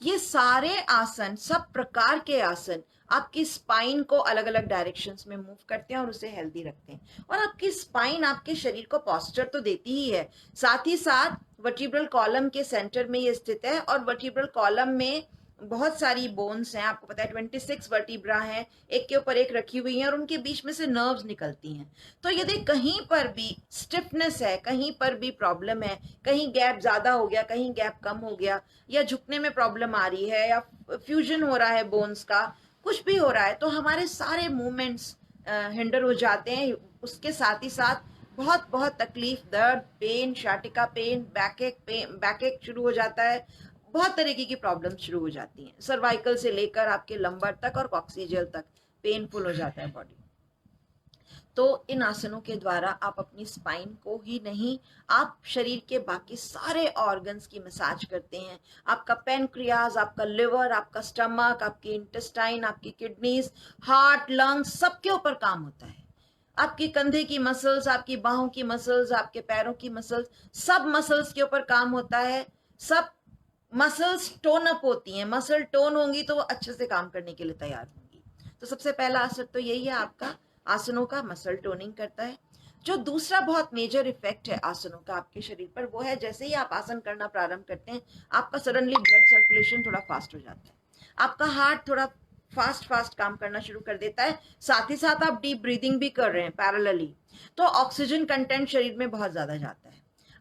ये सारे आसन, सब प्रकार के आसन आपकी स्पाइन को अलग अलग डायरेक्शंस में मूव करते हैं और उसे हेल्दी रखते हैं। और आपकी स्पाइन आपके शरीर को पोस्चर तो देती ही है, साथ ही साथ वर्टिब्रल कॉलम के सेंटर में ये स्थित है। और वर्टिब्रल कॉलम में बहुत सारी बोन्स हैं, आपको पता है 26 वर्टिब्रा हैं, एक के ऊपर एक रखी हुई हैं, और उनके बीच में से नर्व्स निकलती हैं। तो यदि कहीं पर भी स्टिफनेस है, कहीं पर भी प्रॉब्लम है, कहीं गैप ज्यादा हो गया, कहीं गैप कम हो गया, या झुकने में प्रॉब्लम आ रही है, या फ्यूजन हो रहा है बोन्स का, कुछ भी हो रहा है, तो हमारे सारे मूवमेंट्स हिंडर हो जाते हैं। उसके साथ ही साथ बहुत बहुत तकलीफ, दर्द, पेन, शाटिका पेन, बैक एक शुरू हो जाता है। बहुत तरीके की प्रॉब्लम शुरू हो जाती हैं, सर्वाइकल से लेकर आपके लंबर तक और कॉक्सिजियल तक पेनफुल हो जाता है बॉडी। तो इन आसनों के द्वारा आप अपनी स्पाइन को ही नहीं, आप शरीर के बाकी सारे ऑर्गन्स की मसाज करते हैं। आपका पैनक्रियाज, आपका लिवर, आपका स्टमक, आपकी इंटेस्टाइन, आपकी किडनीज, हार्ट, लंग्स, सबके ऊपर काम होता है। आपके कंधे की मसल्स, आपकी बाहों की मसल्स, आपके पैरों की मसल्स, सब मसल्स के ऊपर काम होता है। सब मसल्स टोन अप होती हैं, मसल टोन होंगी तो वो अच्छे से काम करने के लिए तैयार होंगी। तो सबसे पहला असर तो यही है आपका, आसनों का मसल टोनिंग करता है। जो दूसरा बहुत मेजर इफेक्ट है आसनों का आपके शरीर पर, वो है जैसे ही आप आसन करना प्रारंभ करते हैं, आपका सडनली ब्लड सर्कुलेशन थोड़ा फास्ट हो जाता है, आपका हार्ट थोड़ा फास्ट काम करना शुरू कर देता है। साथ ही साथ आप डीप ब्रीदिंग भी कर रहे हैं पैरेलली, तो ऑक्सीजन कंटेंट शरीर में बहुत ज्यादा जाता है।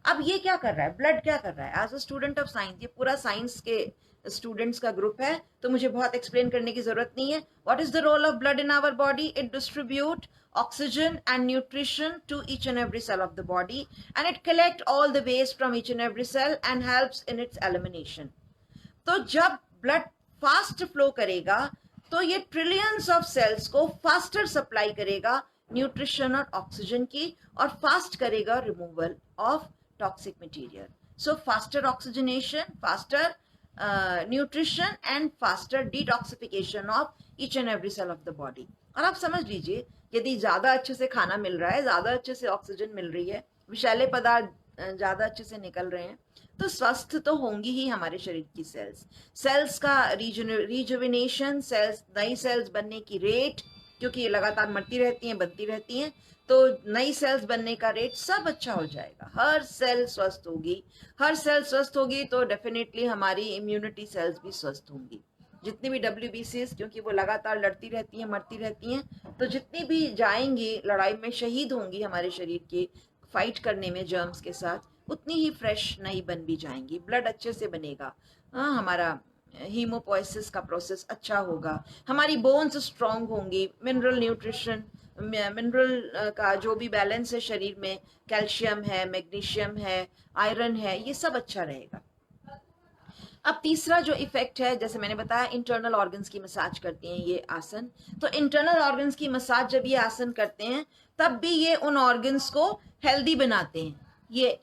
अब ये क्या कर रहा है, ब्लड क्या कर रहा है? As a student of science, ये पूरा साइंस के स्टूडेंट्स का ग्रुप है, तो मुझे बहुत एक्सप्लेन करने की जरूरत नहीं है। What is the role of blood in our body? It distribute oxygen and nutrition to each and every cell of the body, and it collect all the waste from each and every cell and helps in its elimination. तो जब blood fast flow करेगा तो ये trillions of cells को faster supply करेगा nutrition और oxygen की, और फास्ट करेगा removal of toxic material. So faster oxygenation, faster nutrition and faster detoxification of each and every cell of the body. और आप समझ लीजिए, यदि ज्यादा अच्छे से खाना मिल रहा है, ज्यादा अच्छे से ऑक्सीजन मिल रही है, विषैले पदार्थ ज्यादा अच्छे से निकल रहे हैं, तो स्वस्थ तो होंगी ही हमारे शरीर की सेल्स का रिजुविनेशन, सेल्स, नई सेल्स बनने की रेट, क्योंकि ये लगातार मरती रहती हैं, बनती रहती हैं, तो नई सेल्स बनने का रेट सब अच्छा हो जाएगा। हर सेल स्वस्थ होगी, हर सेल स्वस्थ होगी तो डेफिनेटली हमारी इम्यूनिटी सेल्स भी स्वस्थ होंगी। जितनी भी WBCs, क्योंकि वो लगातार लड़ती रहती हैं, मरती रहती हैं, तो जितनी भी जाएंगी लड़ाई में, शहीद होंगी हमारे शरीर के फाइट करने में जर्म्स के साथ, उतनी ही फ्रेश नई बन भी जाएंगी। ब्लड अच्छे से बनेगा, हमारा हीमोपोइसिस का प्रोसेस अच्छा होगा, हमारी बोन्स स्ट्रांग होंगी, मिनरल न्यूट्रिशन, मिनरल का जो भी बैलेंस है शरीर में, कैल्शियम है, मैग्नीशियम है, आयरन है, ये सब अच्छा रहेगा। अब तीसरा जो इफेक्ट है, जैसे मैंने बताया, इंटरनल ऑर्गन्स की मसाज करते हैं ये आसन। तो इंटरनल ऑर्गन्स की मसाज जब ये आसन करते हैं, तब भी ये उन ऑर्गन्स को हेल्दी बनाते हैं। ये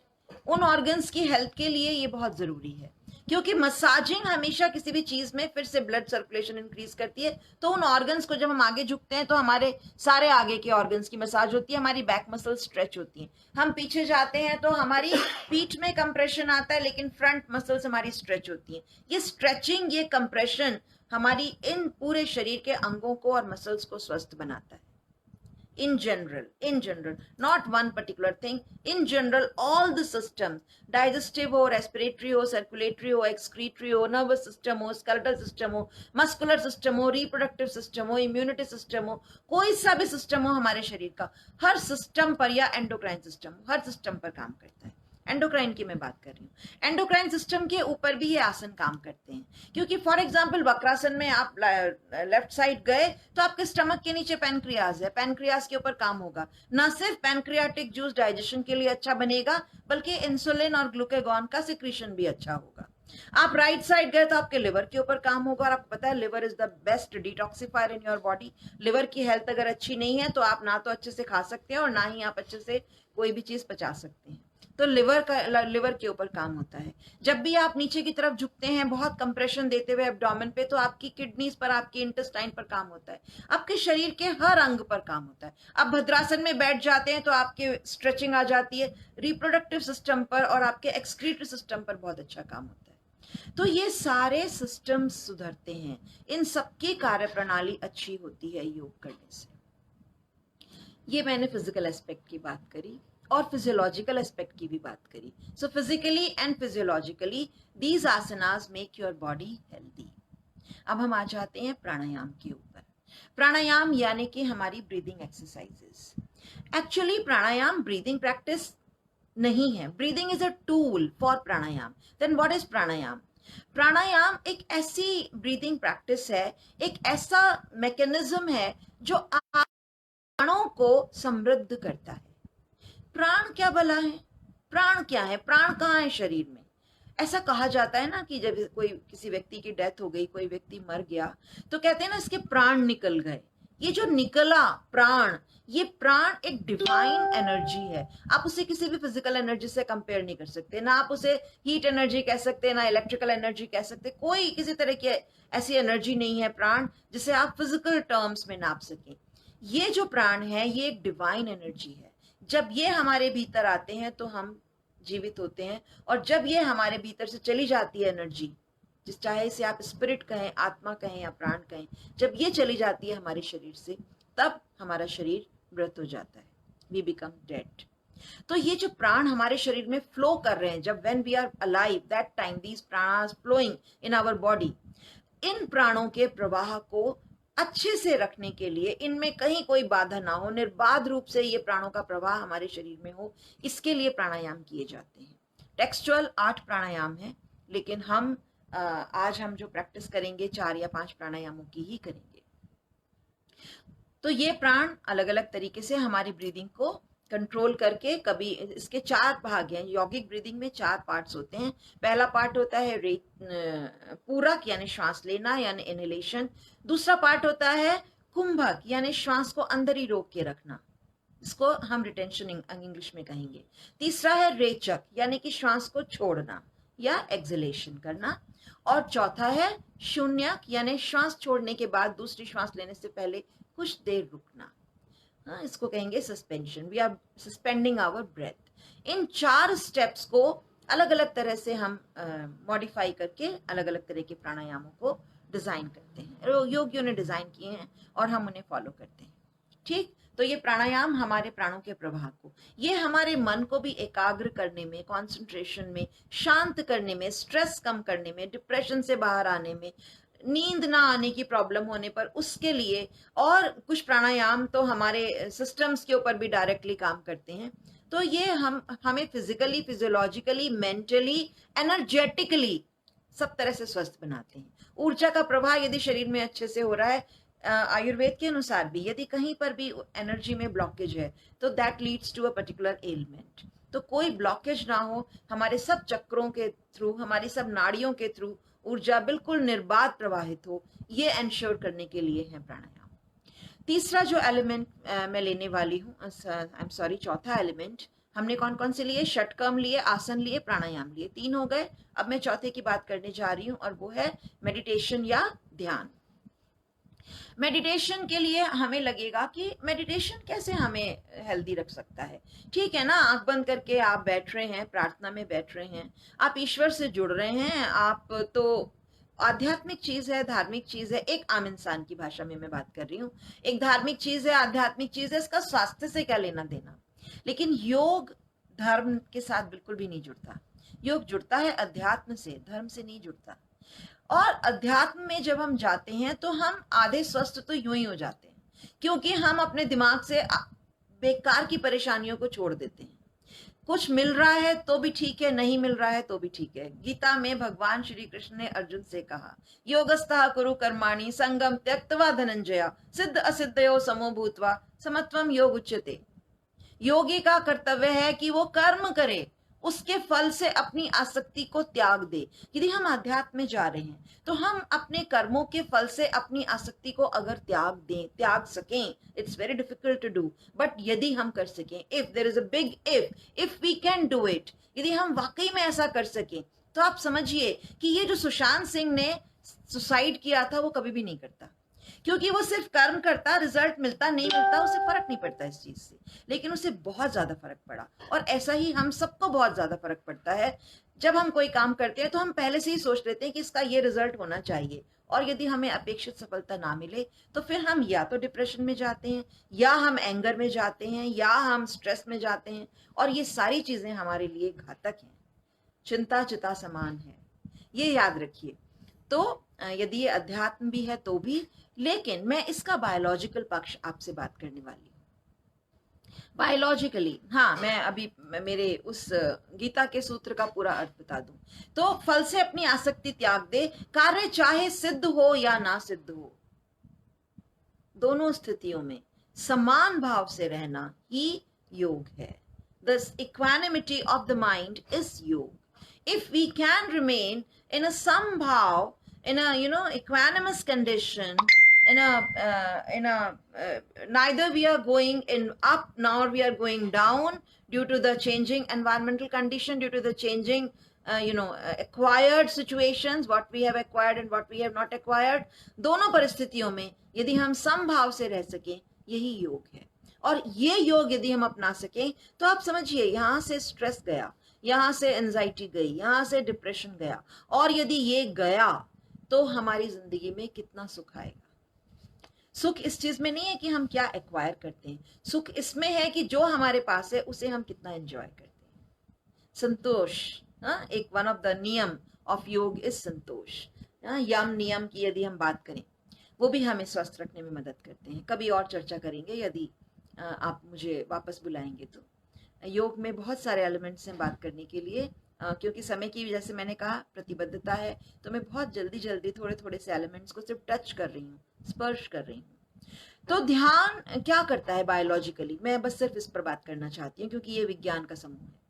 उन ऑर्गन्स की हेल्थ के लिए ये बहुत जरूरी है, क्योंकि मसाजिंग हमेशा किसी भी चीज में फिर से ब्लड सर्कुलेशन इंक्रीज करती है। तो उन ऑर्गन्स को जब हम आगे झुकते हैं तो हमारे सारे आगे के ऑर्गन्स की मसाज होती है, हमारी बैक मसल स्ट्रेच होती है। हम पीछे जाते हैं तो हमारी पीठ में कंप्रेशन आता है, लेकिन फ्रंट मसल्स हमारी स्ट्रेच होती है। ये स्ट्रेचिंग, ये कंप्रेशन हमारी इन पूरे शरीर के अंगों को और मसल्स को स्वस्थ बनाता है। in general, not one particular thing, in general, all the systems, digestive हो, respiratory हो, circulatory हो, excretory हो, nervous system हो, skeletal system हो, muscular system हो, reproductive system हो, immunity system हो, कोई सा भी system हो हमारे शरीर का, हर system पर, या endocrine system, हर system पर काम करता है। एंडोक्राइन की मैं बात कर रही हूँ। एंडोक्राइन सिस्टम के ऊपर भी ये आसन काम करते हैं, क्योंकि फॉर एग्जांपल वक्रासन में आप लेफ्ट साइड गए तो आपके स्टमक के नीचे पैनक्रियाज है, पैनक्रियाज के ऊपर काम होगा। ना सिर्फ पैनक्रियाटिक जूस डाइजेशन के लिए अच्छा बनेगा, बल्कि इंसुलिन और ग्लूकागॉन का सिक्रीशन भी अच्छा होगा। आप राइट साइड गए तो आपके लिवर के ऊपर काम होगा, और आपको पता है liver is the best detoxifier in your body. Liver की हेल्थ अगर अच्छी नहीं है तो आप ना तो अच्छे से खा सकते हैं और ना ही आप अच्छे से कोई भी चीज पचा सकते हैं। तो लिवर के ऊपर काम होता है। जब भी आप नीचे की तरफ झुकते हैं बहुत कंप्रेशन देते हुए एब्डोमेन पे, तो आपकी किडनीज पर, आपकी इंटेस्टाइन पर काम होता है, आपके शरीर के हर अंग पर काम होता है। आप भद्रासन में बैठ जाते हैं तो आपके स्ट्रेचिंग आ जाती है, रिप्रोडक्टिव सिस्टम पर और आपके एक्सक्रीटरी सिस्टम पर बहुत अच्छा काम होता है। तो ये सारे सिस्टम्स सुधरते हैं, इन सबकी कार्य प्रणाली अच्छी होती है योग करने से। ये मैंने फिजिकल एस्पेक्ट की बात करी और फिजियोलॉजिकल एस्पेक्ट की भी बात करी। So physically and physiologically these asanas make your body healthy. अब हम आ जाते हैं प्राणायाम के ऊपर। प्राणायाम यानी कि हमारी ब्रीदिंग एक्सरसाइजेस। एक्चुअली प्राणायाम ब्रीदिंग प्रैक्टिस नहीं है, breathing is a tool for pranayama. Then what is pranayama? प्राणायाम एक ऐसी ब्रीदिंग प्रैक्टिस है, एक ऐसा मैकेनिज्म है जो प्राणों को समृद्ध करता है। प्राण क्या भला है? प्राण क्या है? प्राण कहाँ है शरीर में? ऐसा कहा जाता है ना कि जब कोई किसी व्यक्ति की डेथ हो गई, कोई व्यक्ति मर गया, तो कहते हैं ना इसके प्राण निकल गए। ये जो निकला प्राण, ये प्राण एक डिवाइन एनर्जी है। आप उसे किसी भी फिजिकल एनर्जी से कंपेयर नहीं कर सकते, ना आप उसे हीट एनर्जी कह सकते, ना इलेक्ट्रिकल एनर्जी कह सकते। कोई किसी तरह की ऐसी एनर्जी नहीं है प्राण जिसे आप फिजिकल टर्म्स में नाप सकें। ये जो प्राण है ये एक डिवाइन एनर्जी है। जब ये हमारे भीतर आते हैं तो हम जीवित होते हैं, और जब ये हमारे भीतर से चली जाती है एनर्जी, जिस चाहे इसे आप स्पिरिट कहें, आत्मा कहें या प्राण कहें, जब ये चली जाती है हमारे शरीर से, तब हमारा शरीर मृत हो जाता है, वी बिकम डेड। तो ये जो प्राण हमारे शरीर में फ्लो कर रहे हैं, जब when we are alive, that time these prana flowing in our body, इन प्राणों के प्रवाह को अच्छे से रखने के लिए, इनमें कहीं कोई बाधा ना हो, निर्बाध रूप से ये प्राणों का प्रवाह हमारे शरीर में हो, इसके लिए प्राणायाम किए जाते हैं। टेक्सचुअल 8 प्राणायाम है, लेकिन आज हम जो प्रैक्टिस करेंगे 4 या 5 प्राणायामों की ही करेंगे। तो ये प्राण अलग अलग तरीके से हमारी ब्रीदिंग को कंट्रोल करके, कभी इसके 4 भाग हैं। यौगिक ब्रीदिंग में 4 पार्ट्स होते हैं। पहला पार्ट होता है पूरक यानी श्वास लेना यानी इनहेलेशन। दूसरा पार्ट होता है कुंभक यानी श्वास को अंदर ही रोक के रखना, इसको हम रिटेंशन इंग्लिश में कहेंगे। तीसरा है रेचक यानी कि श्वास को छोड़ना या एक्सहेलेशन करना। और चौथा है शून्यक यानी श्वास छोड़ने के बाद दूसरी श्वास लेने से पहले कुछ देर रुकना, इसको कहेंगे suspension. We are suspending our breath. इन 4 स्टेप्स को अलग अलग तरह से हम मॉडिफाई करके अलग अलग तरह के प्राणायामों को डिजाइन करते हैं, योगियों ने डिजाइन किए हैं और हम उन्हें फॉलो करते हैं। ठीक, तो ये प्राणायाम हमारे प्राणों के प्रवाह को, ये हमारे मन को भी एकाग्र करने में, कंसंट्रेशन में, शांत करने में, स्ट्रेस कम करने में, डिप्रेशन से बाहर आने में, नींद ना आने की प्रॉब्लम होने पर उसके लिए, और कुछ प्राणायाम तो हमारे सिस्टम्स के ऊपर भी डायरेक्टली काम करते हैं। तो ये हमें फिजिकली, फिजियोलॉजिकली, मेंटली, एनर्जेटिकली सब तरह से स्वस्थ बनाते हैं। ऊर्जा का प्रवाह यदि शरीर में अच्छे से हो रहा है, आयुर्वेद के अनुसार भी यदि कहीं पर भी एनर्जी में ब्लॉकेज है तो that leads to a particular element. तो कोई ब्लॉकेज ना हो, हमारे सब चक्रों के थ्रू, हमारी सब नाड़ियों के थ्रू ऊर्जा बिल्कुल निर्बाध प्रवाहित हो, ये एंश्योर करने के लिए है प्राणायाम। तीसरा जो एलिमेंट मैं लेने वाली हूँ, आई एम सॉरी, चौथा एलिमेंट, हमने कौन कौन से लिए? षटकर्म लिए, आसन लिए, प्राणायाम लिए, 3 हो गए। अब मैं चौथे की बात करने जा रही हूँ और वो है मेडिटेशन या ध्यान। मेडिटेशन के लिए हमें लगेगा कि मेडिटेशन कैसे हमें हेल्दी रख सकता है। ठीक है ना, आंख बंद करके आप बैठ रहे हैं, प्रार्थना में बैठ रहे हैं, आप ईश्वर से जुड़ रहे हैं, आप तो आध्यात्मिक चीज है, धार्मिक चीज है। एक आम इंसान की भाषा में मैं बात कर रही हूँ, एक धार्मिक चीज है, आध्यात्मिक चीज है, इसका स्वास्थ्य से क्या लेना देना। लेकिन योग धर्म के साथ बिल्कुल भी नहीं जुड़ता। योग जुड़ता है अध्यात्म से, धर्म से नहीं जुड़ता। और अध्यात्म में जब हम जाते हैं तो हम आधे स्वस्थ तो यूं ही हो जाते हैं, क्योंकि हम अपने दिमाग से बेकार की परेशानियों को छोड़ देते हैं। कुछ मिल रहा है तो भी ठीक है, नहीं मिल रहा है तो भी ठीक है। गीता में भगवान श्री कृष्ण ने अर्जुन से कहा, योगस्थः कुरु कर्माणि संगम त्यक्त्वा धनंजय सिद्ध असिद्धयो समो भूत्वा समत्वम योग उच्यते। योगी का कर्तव्य है कि वो कर्म करे, उसके फल से अपनी आसक्ति को त्याग दे। यदि हम अध्यात्म में जा रहे हैं तो हम अपने कर्मों के फल से अपनी आसक्ति को अगर त्याग सकें, it's very difficult to do, but यदि हम कर सकें, if there is a big if we can do it, यदि हम वाकई में ऐसा कर सकें, तो आप समझिए कि ये जो सुशांत सिंह ने सुसाइड किया था वो कभी भी नहीं करता, क्योंकि वो सिर्फ कर्म करता, रिजल्ट मिलता नहीं मिलता उसे फर्क नहीं पड़ता इस चीज से, लेकिन उसे बहुत ज्यादा फर्क पड़ा। और ऐसा ही हम सबको बहुत ज्यादा फर्क पड़ता है। जब हम कोई काम करते हैं तो हम पहले से ही सोच लेते हैं कि इसका ये रिजल्ट होना चाहिए, और यदि हमें अपेक्षित सफलता ना मिले तो फिर हम या तो डिप्रेशन में जाते हैं, या हम एंगर में जाते हैं, या हम स्ट्रेस में जाते हैं, और ये सारी चीजें हमारे लिए घातक हैं। चिंता चिता समान है, ये याद रखिए। तो यदि ये अध्यात्म भी है तो भी, लेकिन मैं इसका बायोलॉजिकल पक्ष आपसे बात करने वाली हूँ। बायोलॉजिकली, हाँ, मैं अभी मेरे उस गीता के सूत्र का पूरा अर्थ बता दूं। तो फल से अपनी आसक्ति त्याग दे, कार्य चाहे सिद्ध हो या ना सिद्ध हो, दोनों स्थितियों में समान भाव से रहना ही योग है। This equanimity of the mind is yoga. If we can remain in a somehow, in a equanimous condition, neither we are going in up nor we are going down due to the changing environmental condition, due to the changing acquired situations, what we have acquired and what we have not acquired, दोनों परिस्थितियों में यदि हम समभाव से रह सकें, यही योग है। और ये योग यदि हम अपना सकें तो आप समझिए, यहां से स्ट्रेस गया, यहां से एंजाइटी गई, यहां से डिप्रेशन गया, और यदि ये गया तो हमारी जिंदगी में कितना सुख आएगा। सुख इस चीज में नहीं है कि हम क्या एक्वायर करते हैं, सुख इसमें है कि जो हमारे पास है उसे हम कितना एंजॉय करते हैं। संतोष, एक वन ऑफ द नियम ऑफ योग इज संतोष। यम नियम की यदि हम बात करें, वो भी हमें स्वस्थ रखने में मदद करते हैं। कभी और चर्चा करेंगे यदि आप मुझे वापस बुलाएंगे तो। योग में बहुत सारे एलिमेंट्स हैं बात करने के लिए, क्योंकि समय की, जैसे मैंने कहा, प्रतिबद्धता है, तो मैं बहुत जल्दी थोड़े थोड़े से एलिमेंट्स को सिर्फ टच कर रही हूँ, स्पर्श कर रही हूँ। तो ध्यान क्या करता है बायोलॉजिकली, मैं बस सिर्फ इस पर बात करना चाहती हूँ क्योंकि ये विज्ञान का समूह है।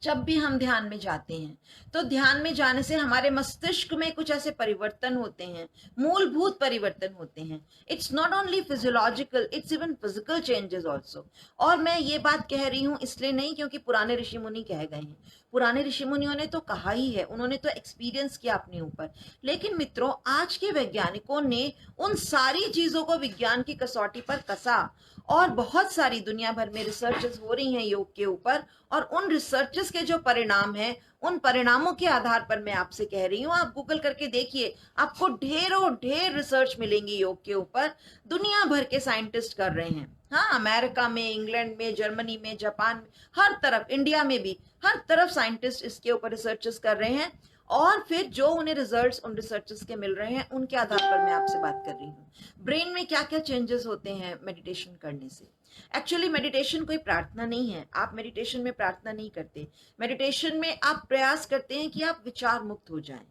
जब भी हम ध्यान में जाते हैं तो ध्यान में जाने से हमारे मस्तिष्क में कुछ ऐसे परिवर्तन होते हैं, मूलभूत परिवर्तन होते हैं। It's not only physiological, it's even physical changes also. और मैं ये बात कह रही हूँ इसलिए नहीं क्योंकि पुराने ऋषि मुनि कह गए हैं, पुराने ऋषि मुनियों ने तो कहा ही है, उन्होंने तो एक्सपीरियंस किया अपने ऊपर। लेकिन मित्रों, आज के वैज्ञानिकों ने उन सारी चीजों को विज्ञान की कसौटी पर कसा, और बहुत सारी दुनिया भर में रिसर्चेस हो रही हैं योग के ऊपर, और उन रिसर्चेस के जो परिणाम हैं, उन परिणामों के आधार पर मैं आपसे कह रही हूँ, आप गूगल करके देखिए, आपको ढेर रिसर्च मिलेंगी योग के ऊपर। दुनिया भर के साइंटिस्ट कर रहे हैं, हाँ, अमेरिका में, इंग्लैंड में, जर्मनी में, जापान में, हर तरफ, इंडिया में भी, हर तरफ साइंटिस्ट इसके ऊपर रिसर्चेस कर रहे हैं। और फिर जो उन्हें रिजल्ट्स उन रिसर्चेस के मिल रहे हैं, उनके आधार पर मैं आपसे बात कर रही हूँ। ब्रेन में क्या क्या चेंजेस होते हैं मेडिटेशन करने से। एक्चुअली मेडिटेशन कोई प्रार्थना नहीं है, आप मेडिटेशन में प्रार्थना नहीं करते। मेडिटेशन में आप प्रयास करते हैं कि आप विचार मुक्त हो जाएं,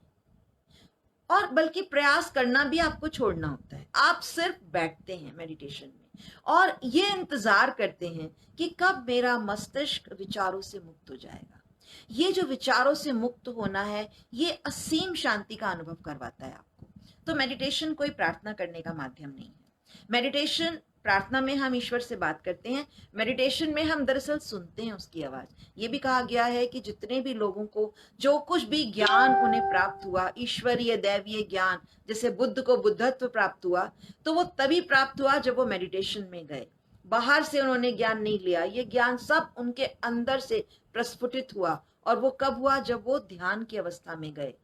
और बल्कि प्रयास करना भी आपको छोड़ना होता है। आप सिर्फ बैठते हैं मेडिटेशन में और ये इंतजार करते हैं कि कब मेरा मस्तिष्क विचारों से मुक्त हो जाएगा। ये जो विचारों से मुक्त होना है, ये असीम शांति का अनुभव करवाता है आपको। तो मेडिटेशन कोई प्रार्थना करने का माध्यम नहीं है। मेडिटेशन, प्रार्थना में हम ईश्वर से बात करते हैं, मेडिटेशन में हम दरअसल सुनते हैं उसकी आवाज। ये भी कहा गया है कि जितने भी लोगों को जो कुछ भी ज्ञान उन्हें प्राप्त हुआ, ईश्वरीय दैवीय ज्ञान, जैसे बुद्ध को बुद्धत्व प्राप्त हुआ, तो वो तभी प्राप्त हुआ जब वो मेडिटेशन में गए। बाहर से उन्होंने ज्ञान नहीं लिया, ये ज्ञान सब उनके अंदर से प्रस्फुटित हुआ। और वो कब हुआ? जब वो ध्यान की अवस्था में गए,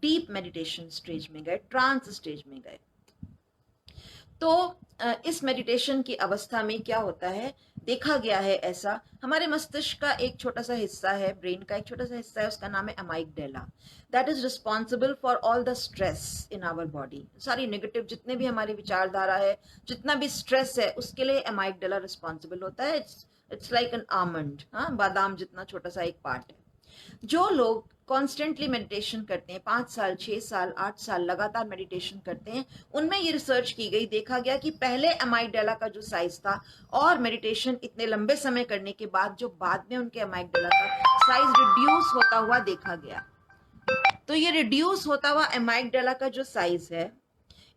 डीप मेडिटेशन स्टेज में गए, ट्रांस स्टेज में गए। तो इस मेडिटेशन की अवस्था में क्या होता है, देखा गया है ऐसा, हमारे मस्तिष्क का एक छोटा सा हिस्सा है, ब्रेन का एक छोटा सा हिस्सा है, उसका नाम है amygdala. That is responsible for all the stress in our body. सारी नेगेटिव जितने भी हमारी विचारधारा है, जितना भी स्ट्रेस है, उसके लिए अमाइगडाला रिस्पॉन्सिबल होता है। It's it's like an almond, हाँ, बादाम जितना छोटा सा एक पार्ट है। जो लोग कॉन्स्टेंटली मेडिटेशन करते हैं, 5 साल 6 साल 8 साल लगातार मेडिटेशन करते हैं, उनमें ये रिसर्च की गई, देखा गया कि पहले अमाइगडाला का जो साइज था और मेडिटेशन इतने लंबे समय करने के बाद जो बाद में उनके अमाइगडाला का साइज रिड्यूस होता हुआ देखा गया। तो ये रिड्यूस होता हुआ अमाइगडाला का जो साइज है,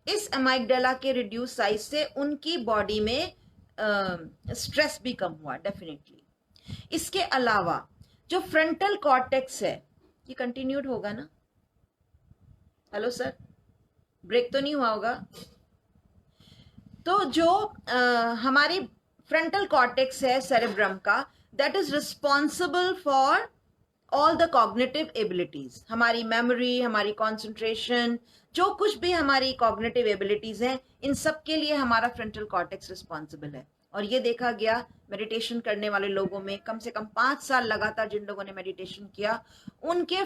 इस अमाइगडाला के रिड्यूस साइज से उनकी बॉडी में स्ट्रेस भी कम हुआ डेफिनेटली। इसके अलावा जो फ्रंटल कॉर्टेक्स है, ये कंटिन्यूड होगा ना? हेलो सर, ब्रेक तो नहीं हुआ होगा? तो जो हमारी फ्रंटल कॉर्टेक्स है सेरेब्रम का, that is responsible for all the cognitive abilities, हमारी मेमोरी, हमारी कॉन्सेंट्रेशन, जो कुछ भी हमारी कॉग्निटिव एबिलिटीज हैं, इन सब के लिए हमारा फ्रंटल कॉर्टेक्स रिस्पॉन्सिबल है। और ये देखा गया मेडिटेशन करने वाले लोगों में, कम से कम 5 साल लगातार जिन लोगों ने मेडिटेशन किया, उनके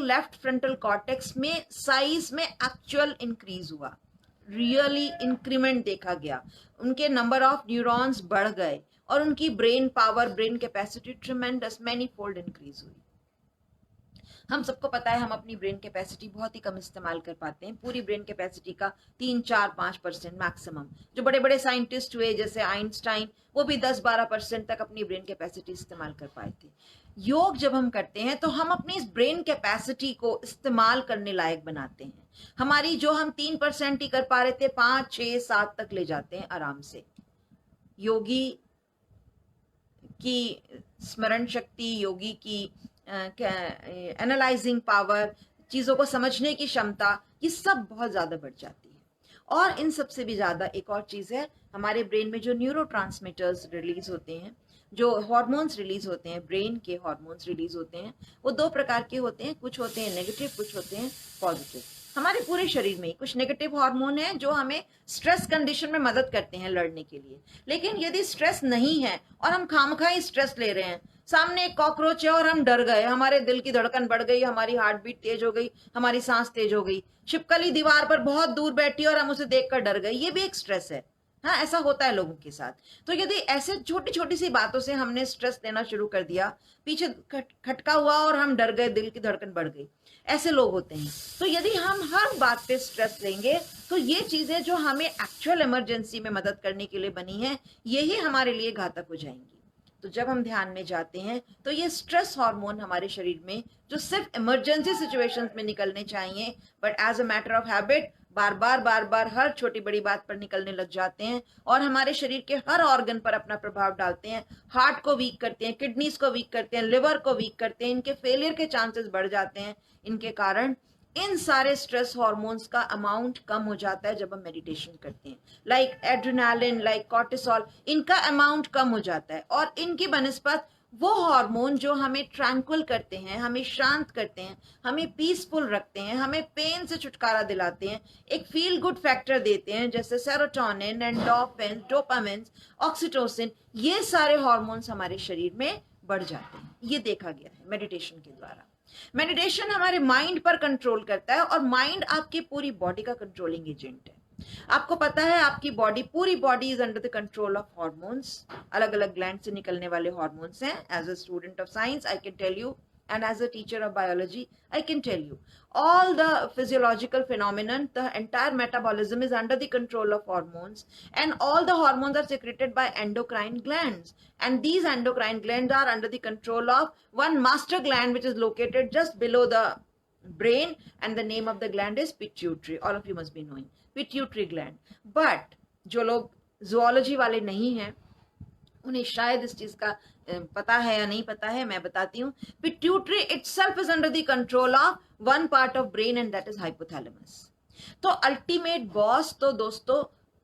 लेफ्ट फ्रंटल कॉर्टेक्स में साइज में एक्चुअल इंक्रीज हुआ, रियली इंक्रीमेंट देखा गया, उनके नंबर ऑफ न्यूरॉन्स बढ़ गए और उनकी brain power, brain capacity tremendous many fold increase हुई। हम सबको पता है हम अपनी ब्रेन कैपेसिटी बहुत ही कम इस्तेमाल कर पाते हैं, पूरी ब्रेन कैपेसिटी का 3-4-5% मैक्सिमम। जो बड़े बड़े साइंटिस्ट हुए जैसे आइंस्टाइन, वो भी 10-12% तक अपनी ब्रेन कैपेसिटी इस्तेमाल कर पाए थे। योग जब हम करते हैं तो हम अपनी इस ब्रेन कैपेसिटी को इस्तेमाल करने लायक बनाते हैं। हमारी जो हम 3% ही कर पा रहे थे, 5-6-7 तक ले जाते हैं आराम से। योगी की स्मरण शक्ति, योगी की एनालाइजिंग पावर, चीजों को समझने की क्षमता, ये सब बहुत ज्यादा बढ़ जाती है। और इन सबसे भी ज्यादा एक और चीज है, हमारे ब्रेन में जो न्यूरोट्रांसमीटर्स रिलीज होते हैं, जो हार्मोन्स रिलीज होते हैं, ब्रेन के हार्मोन्स रिलीज होते हैं, वो 2 प्रकार के होते हैं, कुछ होते हैं नेगेटिव, कुछ होते हैं पॉजिटिव। हमारे पूरे शरीर में कुछ नेगेटिव हार्मोन है जो हमें स्ट्रेस कंडीशन में मदद करते हैं लड़ने के लिए। लेकिन यदि स्ट्रेस नहीं है और हम खामखा ही स्ट्रेस ले रहे हैं, सामने एक कॉकरोच है और हम डर गए, हमारे दिल की धड़कन बढ़ गई, हमारी हार्ट बीट तेज हो गई, हमारी सांस तेज हो गई, छिपकली दीवार पर बहुत दूर बैठी और हम उसे देखकर डर गए, ये भी एक स्ट्रेस है। हाँ, ऐसा होता है लोगों के साथ। तो यदि ऐसे छोटी छोटी सी बातों से हमने स्ट्रेस लेना शुरू कर दिया, पीछे खटका हुआ और हम डर गए, दिल की धड़कन बढ़ गई, ऐसे लोग होते हैं। तो यदि हम हर बात पे स्ट्रेस लेंगे तो ये चीजें जो हमें एक्चुअल इमरजेंसी में मदद करने के लिए बनी है, यही हमारे लिए घातक हो जाएंगी। तो जब हम ध्यान में जाते हैं तो ये स्ट्रेस हार्मोन हमारे शरीर में, जो सिर्फ इमरजेंसी सिचुएशंस में निकलने चाहिए, but as a matter of habit बार बार हर छोटी बड़ी बात पर निकलने लग जाते हैं और हमारे शरीर के हर ऑर्गन पर अपना प्रभाव डालते हैं। हार्ट को वीक करते हैं, किडनीज को वीक करते हैं, लिवर को वीक करते हैं, इनके फेलियर के चांसेस बढ़ जाते हैं। इनके कारण इन सारे स्ट्रेस हार्मोन्स का अमाउंट कम हो जाता है जब हम मेडिटेशन करते हैं। लाइक एड्रेनालिन, लाइक कॉर्टिसोल, इनका अमाउंट कम हो जाता है। और इनकी बनिस्बत वो हार्मोन जो हमें ट्रैंक्विल करते हैं, हमें शांत करते हैं, हमें पीसफुल रखते हैं, हमें पेन से छुटकारा दिलाते हैं, एक फील गुड फैक्टर देते हैं, जैसे सेरोटोनिन, एंडोर्फिन, डोपामिन, ऑक्सीटोसिन, ये सारे हार्मोन्स हमारे शरीर में बढ़ जाते हैं। ये देखा गया है मेडिटेशन के द्वारा। मेडिटेशन हमारे माइंड पर कंट्रोल करता है और माइंड आपकी पूरी बॉडी का कंट्रोलिंग एजेंट है। आपको पता है आपकी बॉडी, पूरी body is under the control of hormones, अलग अलग ग्लैंड से निकलने वाले हार्मोन्स हैं। As a student of science I can tell you, and as a teacher of biology I can tell you all the physiological phenomenon, the entire metabolism is under the control of hormones, and all the hormones are secreted by endocrine glands, and these endocrine glands are under the control of one master gland which is located just below the brain, and the name of the gland is pituitary. All of you must be knowing pituitary gland. But जो लोग zoology वाले नहीं हैं उन्हें शायद इस चीज का पता है या नहीं पता है, मैं बताती हूँ। Pituitary itself is under the control of one part of brain and that is hypothalamus. तो अल्टीमेट बॉस तो दोस्तों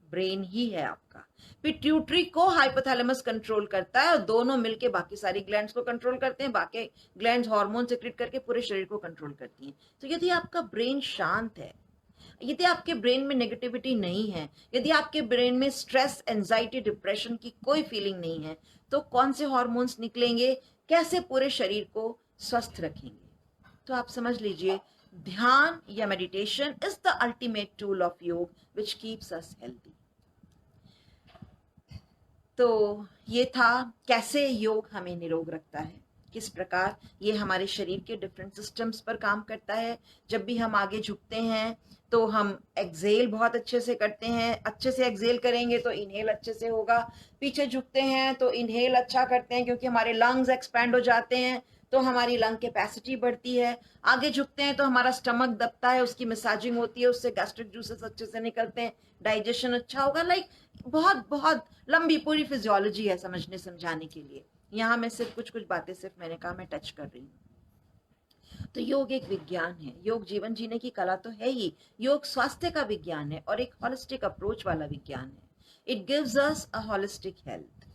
ब्रेन ही है आपका। पिट्यूटरी को हाइपोथैलेमस कंट्रोल करता है और दोनों मिलके बाकी सारी ग्लैंड्स को कंट्रोल करते हैं, बाकी ग्लैंड्स हार्मोन सिक्रेट करके पूरे शरीर को कंट्रोल करती हैं। तो यदि आपका ब्रेन शांत है, यदि आपके ब्रेन में नेगेटिविटी नहीं है, यदि आपके ब्रेन में स्ट्रेस, एंजाइटी, डिप्रेशन की कोई फीलिंग नहीं है, तो कौन से हार्मोन्स निकलेंगे, कैसे पूरे शरीर को स्वस्थ रखेंगे? तो आप समझ लीजिए, ध्यान या meditation is the ultimate tool of योग विच कीप्स अस हेल्दी। तो ये था कैसे योग हमें निरोग रखता है, किस प्रकार ये हमारे शरीर के डिफरेंट सिस्टम्स पर काम करता है। जब भी हम आगे झुकते हैं तो हम एक्सेल बहुत अच्छे से करते हैं, अच्छे से एक्सेल करेंगे तो इनहेल अच्छे से होगा। पीछे झुकते हैं तो इनहेल अच्छा करते हैं क्योंकि हमारे लंग्स एक्सपैंड हो जाते हैं, तो हमारी लंग कैपेसिटी बढ़ती है। आगे झुकते हैं तो हमारा स्टमक दबता है, उसकी मसाजिंग होती है, उससे गैस्ट्रिक जूसेस अच्छे से निकलते हैं, डाइजेशन अच्छा होगा। लाइक बहुत बहुत लंबी पूरी फिजियोलॉजी है समझने समझाने के लिए। यहाँ मैं सिर्फ कुछ कुछ बातें सिर्फ मैंने कहा मैं टच कर रही हूँ। तो योग एक विज्ञान है, योग जीवन जीने की कला तो है ही, योग स्वास्थ्य का विज्ञान है और एक हॉलिस्टिक अप्रोच वाला विज्ञान है। It gives us a holistic health,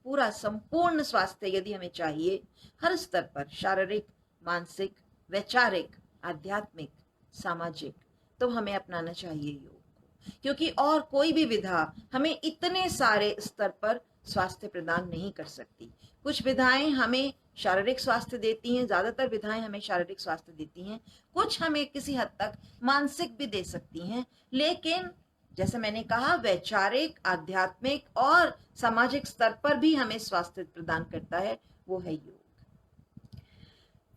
पूरा संपूर्ण स्वास्थ्य यदि हमें चाहिए हर स्तर पर, शारीरिक, मानसिक, वैचारिक, आध्यात्मिक, सामाजिक, तो हमें अपनाना चाहिए योग को, क्योंकि और कोई भी विधा हमें इतने सारे स्तर पर स्वास्थ्य प्रदान नहीं कर सकती। कुछ विधाएं हमें शारीरिक स्वास्थ्य देती हैं, ज्यादातर विधाएं हमें शारीरिक स्वास्थ्य देती हैं, कुछ हमें किसी हद तक मानसिक भी दे सकती हैं, लेकिन जैसे मैंने कहा वैचारिक, आध्यात्मिक और सामाजिक स्तर पर भी हमें स्वास्थ्य प्रदान करता है, वो है योग।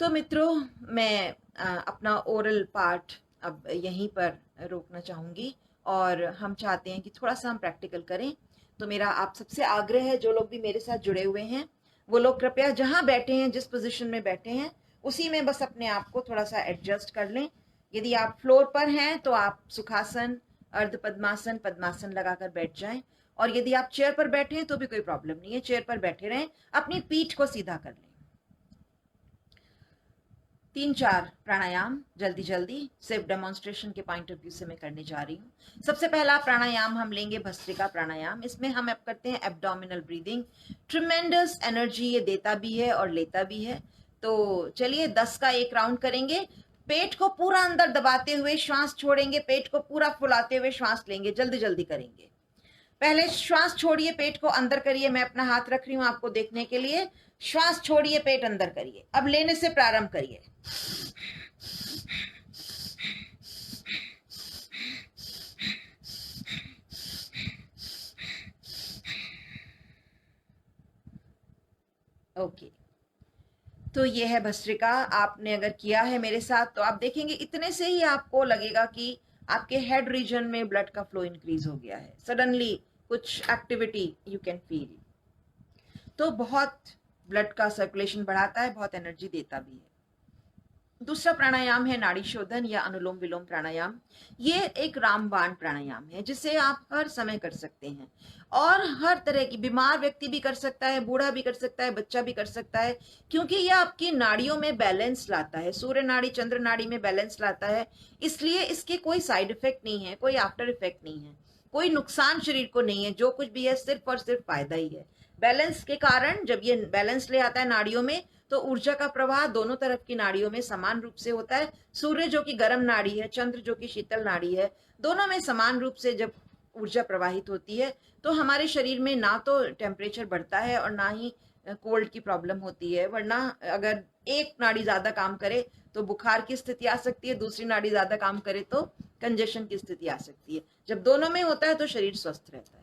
तो मित्रों, मैं अपना ओरल पार्ट अब यहीं पर रोकना चाहूंगी और हम चाहते हैं कि थोड़ा सा हम प्रैक्टिकल करें। तो मेरा आप सबसे आग्रह है, जो लोग भी मेरे साथ जुड़े हुए हैं वो लोग कृपया जहां बैठे हैं, जिस पोजीशन में बैठे हैं उसी में बस अपने आप को थोड़ा सा एडजस्ट कर लें। यदि आप फ्लोर पर हैं तो आप सुखासन, अर्ध पद्मासन, पद्मासन लगाकर बैठ जाएं, और यदि आप चेयर पर बैठे हैं तो भी कोई प्रॉब्लम नहीं है, चेयर पर बैठे रहें, अपनी पीठ को सीधा कर लें। 3-4 प्राणायाम जल्दी जल्दी सिर्फ डेमोन्स्ट्रेशन के पॉइंट ऑफ व्यू से मैं करने जा रही हूँ। सबसे पहला प्राणायाम हम लेंगे भस्त्रिका प्राणायाम। इसमें हम अब करते हैं एब्डोमिनल ब्रीदिंग। ट्रिमेंडस एनर्जी ये देता भी है और लेता भी है। तो चलिए 10 का एक राउंड करेंगे। पेट को पूरा अंदर दबाते हुए श्वास छोड़ेंगे, पेट को पूरा फुलाते हुए श्वास लेंगे, जल्दी जल्दी करेंगे। पहले श्वास छोड़िए, पेट को अंदर करिए, मैं अपना हाथ रख रही हूं आपको देखने के लिए। श्वास छोड़िए, पेट अंदर करिए। अब लेने से प्रारंभ करिए। ओके, तो ये है भस्त्रिका। आपने अगर किया है मेरे साथ तो आप देखेंगे इतने से ही आपको लगेगा कि आपके हेड रीजन में ब्लड का फ्लो इंक्रीज हो गया है, सडनली कुछ एक्टिविटी यू कैन फील। तो बहुत ब्लड का सर्कुलेशन बढ़ाता है, बहुत एनर्जी देता भी है। दूसरा प्राणायाम है नाड़ी शोधन या अनुलोम विलोम प्राणायाम। ये एक रामबाण प्राणायाम है जिसे आप हर समय कर सकते हैं और हर तरह की बीमार व्यक्ति भी कर सकता है, बूढ़ा भी कर सकता है, बच्चा भी कर सकता है, क्योंकि यह आपकी नाड़ियों में बैलेंस लाता है, सूर्य नाड़ी चंद्र नाड़ी में बैलेंस लाता है। इसलिए इसके कोई साइड इफेक्ट नहीं है, कोई आफ्टर इफेक्ट नहीं है, कोई नुकसान शरीर को नहीं है। जो कुछ भी है सिर्फ और सिर्फ फायदा ही है। बैलेंस के कारण जब ये बैलेंस ले आता है नाड़ियों में, तो ऊर्जा का प्रवाह दोनों तरफ की नाड़ियों में समान रूप से होता है। सूर्य जो कि गर्म नाड़ी है, चंद्र जो कि शीतल नाड़ी है, दोनों में समान रूप से जब ऊर्जा प्रवाहित होती है तो हमारे शरीर में ना तो टेम्परेचर बढ़ता है और ना ही कोल्ड की प्रॉब्लम होती है। वरना अगर एक नाड़ी ज्यादा काम करे तो बुखार की स्थिति आ सकती है, दूसरी नाड़ी ज्यादा काम करे तो कंजेशन की स्थिति आ सकती है। जब दोनों में होता है तो शरीर स्वस्थ रहता है।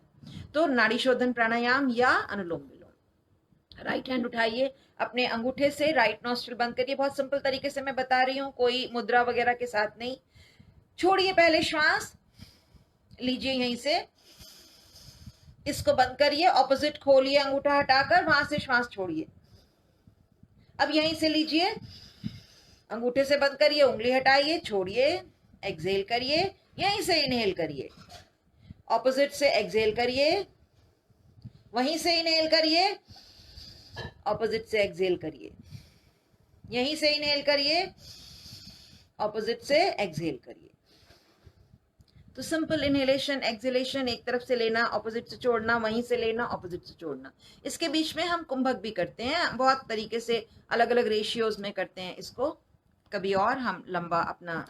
तो नाड़ी शोधन प्राणायाम या अनुलोम विलोम। राइट हैंड उठाइए, अपने अंगूठे से राइट नॉस्ट्रिल बंद करिए। बहुत सिंपल तरीके से मैं बता रही हूँ, कोई मुद्रा वगैरह के साथ नहीं। छोड़िए, पहले श्वास लीजिए यहीं से, इसको बंद करिए, ऑपोजिट खोलिए अंगूठा हटाकर, वहां से श्वास छोड़िए। अब यहीं से लीजिए, अंगूठे से बंद करिए, उंगली हटाइए, छोड़िए, एक्सेल करिए, यहीं से इनहेल करिए, ऑपोजिट से एक्सेल करिए, वहीं से इनहेल करिए, ऑपोजिट से एक्सेल करिए, यहीं से इनहेल करिए, ऑपोजिट से एक्सेल करिए। तो सिंपल इनहेलेशन एक्सेलेशन, एक तरफ से लेना, ऑपोजिट से छोड़ना, वहीं से लेना, ऑपोजिट से छोड़ना। इसके बीच में हम कुंभक भी करते हैं, बहुत तरीके से अलग अलग रेशियोज में करते हैं इसको। कभी और हम लंबा अपना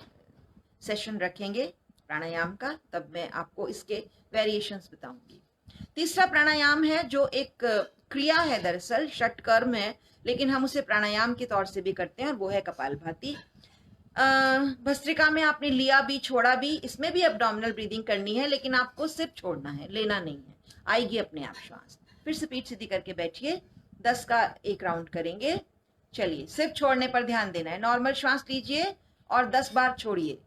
सेशन रखेंगे प्राणायाम का, तब मैं आपको इसके वेरिएशंस बताऊंगी। तीसरा प्राणायाम है जो एक क्रिया है, दरअसल षटकर्म है, लेकिन हम उसे प्राणायाम के तौर से भी करते हैं, और वो है कपालभाति। भस्त्रिका में आपने लिया भी छोड़ा भी, इसमें भी एब्डोमिनल ब्रीदिंग करनी है, लेकिन आपको सिर्फ छोड़ना है, लेना नहीं है, आएगी अपने आप श्वास। फिर से पीठ सीधी करके बैठिए, 10 का एक राउंड करेंगे। चलिए, सिर्फ छोड़ने पर ध्यान देना है। नॉर्मल श्वास लीजिए और 10 बार छोड़िए।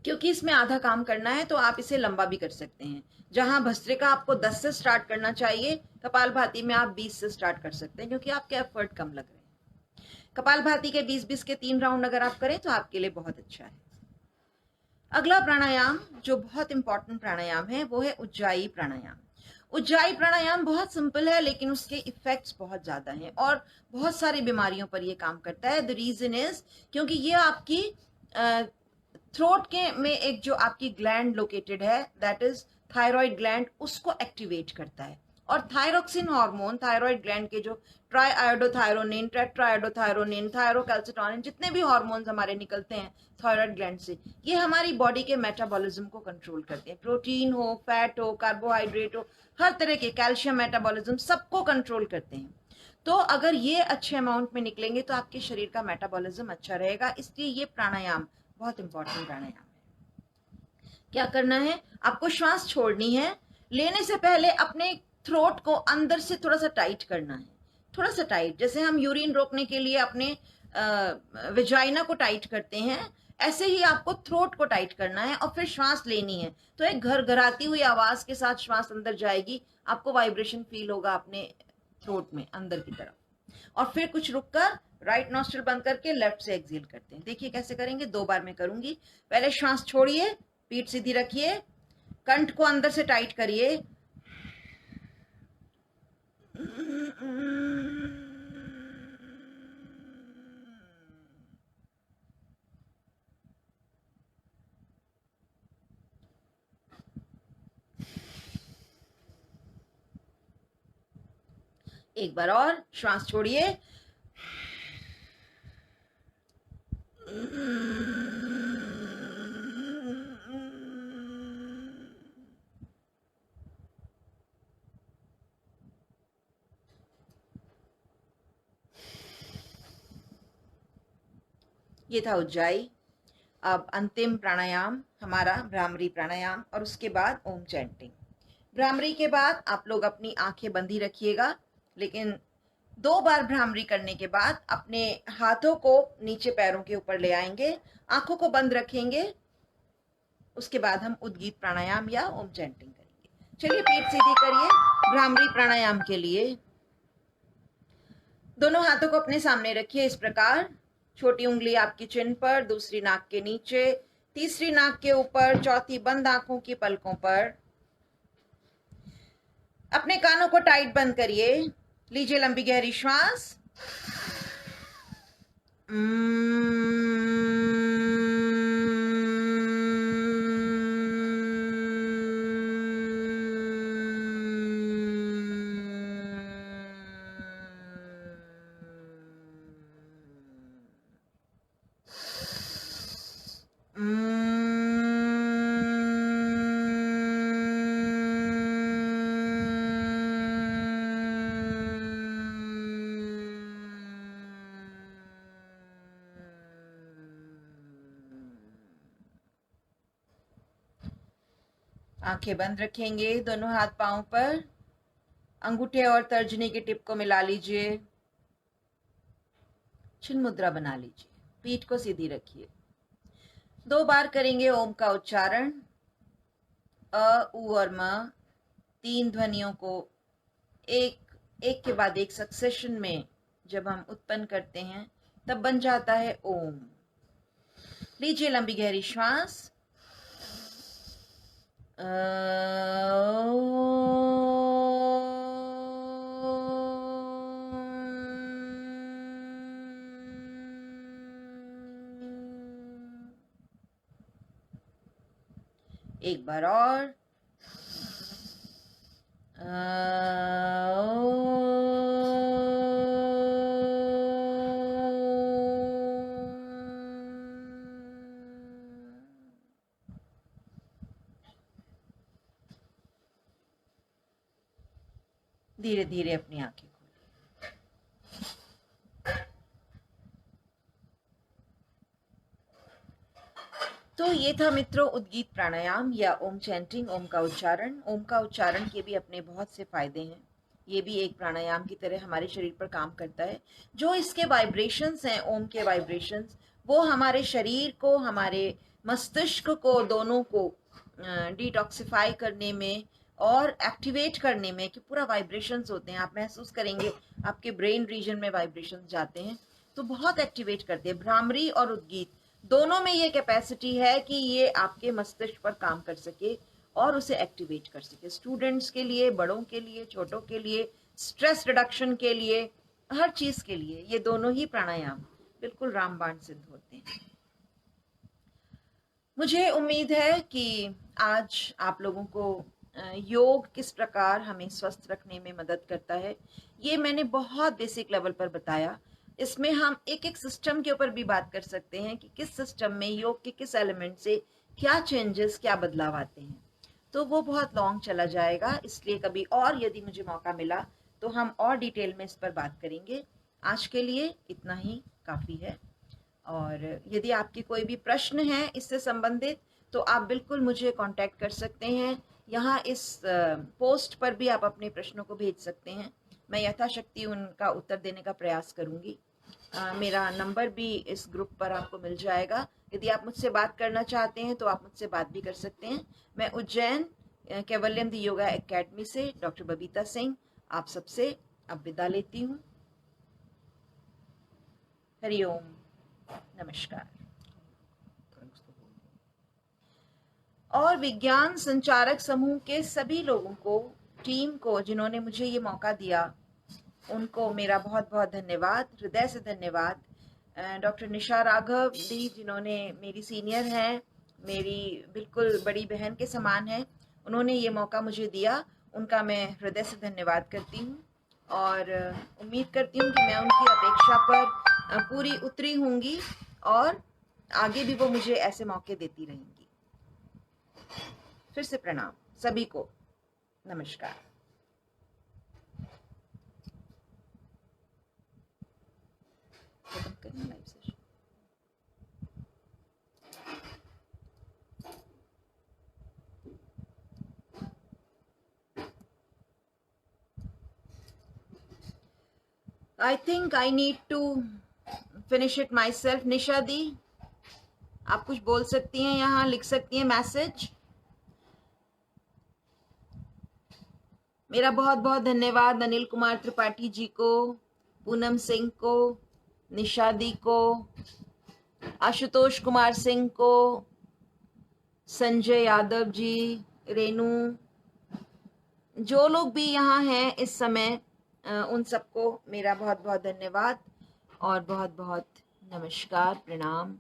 क्योंकि इसमें आधा काम करना है तो आप इसे लंबा भी कर सकते हैं। जहां भस्त्रिका आपको 10 से स्टार्ट करना चाहिए, कपालभाति में आप 20 से स्टार्ट कर सकते हैं, क्योंकि आपके एफर्ट कम लग रहे हैं। कपालभाति के 20-20 के 3 राउंड अगर आप करें तो आपके लिए बहुत अच्छा है। अगला प्राणायाम जो बहुत इंपॉर्टेंट प्राणायाम है वो है उज्जाई प्राणायाम। उज्जाई प्राणायाम बहुत सिंपल है, लेकिन उसके इफेक्ट्स बहुत ज्यादा हैं और बहुत सारी बीमारियों पर यह काम करता है। द रीजन इज क्योंकि ये आपकी थ्रोट के में एक जो आपकी ग्लैंड लोकेटेड है, दैट इज थायराइड ग्लैंड, उसको एक्टिवेट करता है। और थायरोक्सिन हार्मोन थायराइड ग्लैंड के जो ट्राईआयोडोथायरोनिन, टेट्राआयोडोथायरोनिन, थायरोकैल्सिटोनिन, जितने भी हार्मोन्स हमारे निकलते हैं थायराइड ग्लैंड से, ये हमारी बॉडी के मेटाबॉलिज्म को कंट्रोल करते हैं। प्रोटीन हो, फैट हो, कार्बोहाइड्रेट हो, हर तरह के, कैल्शियम मेटाबॉलिज्म, सबको कंट्रोल करते हैं। तो अगर ये अच्छे अमाउंट में निकलेंगे तो आपके शरीर का मेटाबॉलिज्म अच्छा रहेगा। इसलिए ये प्राणायाम बहुत इंपॉर्टेंट प्राणायाम है। क्या करना है, आपको श्वास छोड़नी है। लेने से पहले अपने थ्रोट को अंदर से थोड़ा सा टाइट करना है, थोड़ा सा टाइट, जैसे हम यूरिन रोकने के लिए अपने विजाइना को टाइट करते हैं, ऐसे ही आपको थ्रोट को टाइट करना है और फिर श्वास लेनी है। तो एक घरघराती हुई आवाज के साथ श्वास अंदर जाएगी, आपको वाइब्रेशन फील होगा अपने थ्रोट में अंदर की तरफ। और फिर कुछ रुककर राइट नॉस्ट्रिल बंद करके लेफ्ट से एक्सहेल करते हैं। देखिए कैसे करेंगे, 2 बार मैं करूंगी। पहले श्वास छोड़िए, पीठ सीधी रखिए, कंठ को अंदर से टाइट करिए, एक बार और श्वास छोड़िए, ये था उज्जाई। अब अंतिम प्राणायाम हमारा भ्रामरी प्राणायाम, और उसके बाद ओम चैंटिंग। भ्रामरी के बाद आप लोग अपनी आंखें बंदी रखिएगा, लेकिन 2 बार भ्रामरी करने के बाद अपने हाथों को नीचे पैरों के ऊपर ले आएंगे, आंखों को बंद रखेंगे। उसके बाद हम उद्गीत प्राणायाम या ओम चैंटिंग करेंगे। चलिए, पीठ सीधी करिए। भ्रामरी प्राणायाम के लिए दोनों हाथों को अपने सामने रखिए इस प्रकार। छोटी उंगली आपकी चिन पर, दूसरी नाक के नीचे, तीसरी नाक के ऊपर, चौथी बंद आंखों की पलकों पर। अपने कानों को टाइट बंद करिए। लीजिए लंबी गहरी श्वास। आंखें बंद रखेंगे, दोनों हाथ पांव पर, अंगूठे और तर्जनी के टिप को मिला लीजिए, छिन्न मुद्रा बना लीजिए, पीठ को सीधी रखिए। 2 बार करेंगे ओम का उच्चारण। अ, उ और म, 3 ध्वनियों को एक के बाद एक सक्सेशन में जब हम उत्पन्न करते हैं तब बन जाता है ओम। लीजिए लंबी गहरी श्वास। एक बार और। धीरे धीरे अपनी आंखें खोलिए। तो ये था मित्रों उद्गीत प्राणायाम या ओम चैंटिंग, ओम का उच्चारण। ओम का उच्चारण के भी अपने बहुत से फायदे हैं। ये भी एक प्राणायाम की तरह हमारे शरीर पर काम करता है। जो इसके वाइब्रेशंस हैं, ओम के वाइब्रेशंस, वो हमारे शरीर को, हमारे मस्तिष्क को, दोनों को डिटॉक्सिफाई करने में और एक्टिवेट करने में, कि पूरा वाइब्रेशंस होते हैं, आप महसूस करेंगे आपके ब्रेन रीजन में वाइब्रेशंस जाते हैं, तो बहुत एक्टिवेट करते हैं। भ्रामरी और उद्गीत दोनों में ये कैपेसिटी है कि ये आपके मस्तिष्क पर काम कर सके और उसे एक्टिवेट कर सके। स्टूडेंट्स के लिए, बड़ों के लिए, छोटों के लिए, स्ट्रेस रिडक्शन के लिए, हर चीज के लिए ये दोनों ही प्राणायाम बिल्कुल रामबाण सिद्ध होते हैं। मुझे उम्मीद है कि आज आप लोगों को योग किस प्रकार हमें स्वस्थ रखने में मदद करता है, ये मैंने बहुत बेसिक लेवल पर बताया। इसमें हम एक एक सिस्टम के ऊपर भी बात कर सकते हैं कि किस सिस्टम में योग के किस एलिमेंट से क्या चेंजेस, क्या बदलाव आते हैं। तो वो बहुत लॉन्ग चला जाएगा, इसलिए कभी और यदि मुझे मौका मिला तो हम और डिटेल में इस पर बात करेंगे। आज के लिए इतना ही काफ़ी है। और यदि आपकी कोई भी प्रश्न है इससे संबंधित, तो आप बिल्कुल मुझे कांटेक्ट कर सकते हैं। यहाँ इस पोस्ट पर भी आप अपने प्रश्नों को भेज सकते हैं, मैं यथाशक्ति उनका उत्तर देने का प्रयास करूंगी। मेरा नंबर भी इस ग्रुप पर आपको मिल जाएगा। यदि आप मुझसे बात करना चाहते हैं तो आप मुझसे बात भी कर सकते हैं। मैं उज्जैन कैवल्यम द योगा एकेडमी से डॉक्टर बबीता सिंह आप सबसे अब विदा लेती हूँ। हरिओम, नमस्कार। और विज्ञान संचारक समूह के सभी लोगों को, टीम को, जिन्होंने मुझे ये मौका दिया, उनको मेरा बहुत बहुत धन्यवाद, हृदय से धन्यवाद। डॉक्टर निशा राघव दी, जिन्होंने मेरी सीनियर हैं, मेरी बिल्कुल बड़ी बहन के समान है, उन्होंने ये मौका मुझे दिया, उनका मैं हृदय से धन्यवाद करती हूँ। और उम्मीद करती हूँ कि मैं उनकी अपेक्षा पर पूरी उतरी होंगी और आगे भी वो मुझे ऐसे मौके देती रहेंगी। फिर से प्रणाम सभी को, नमस्कार। I think I need to finish it myself. निशा दी, आप कुछ बोल सकती हैं, यहाँ लिख सकती हैं मैसेज। मेरा बहुत बहुत धन्यवाद अनिल कुमार त्रिपाठी जी को, पूनम सिंह को, निशा दी को, आशुतोष कुमार सिंह को, संजय यादव जी, रेनू, जो लोग भी यहाँ हैं इस समय, उन सबको मेरा बहुत बहुत धन्यवाद और बहुत बहुत नमस्कार, प्रणाम।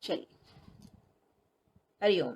चलिए, हरिओम।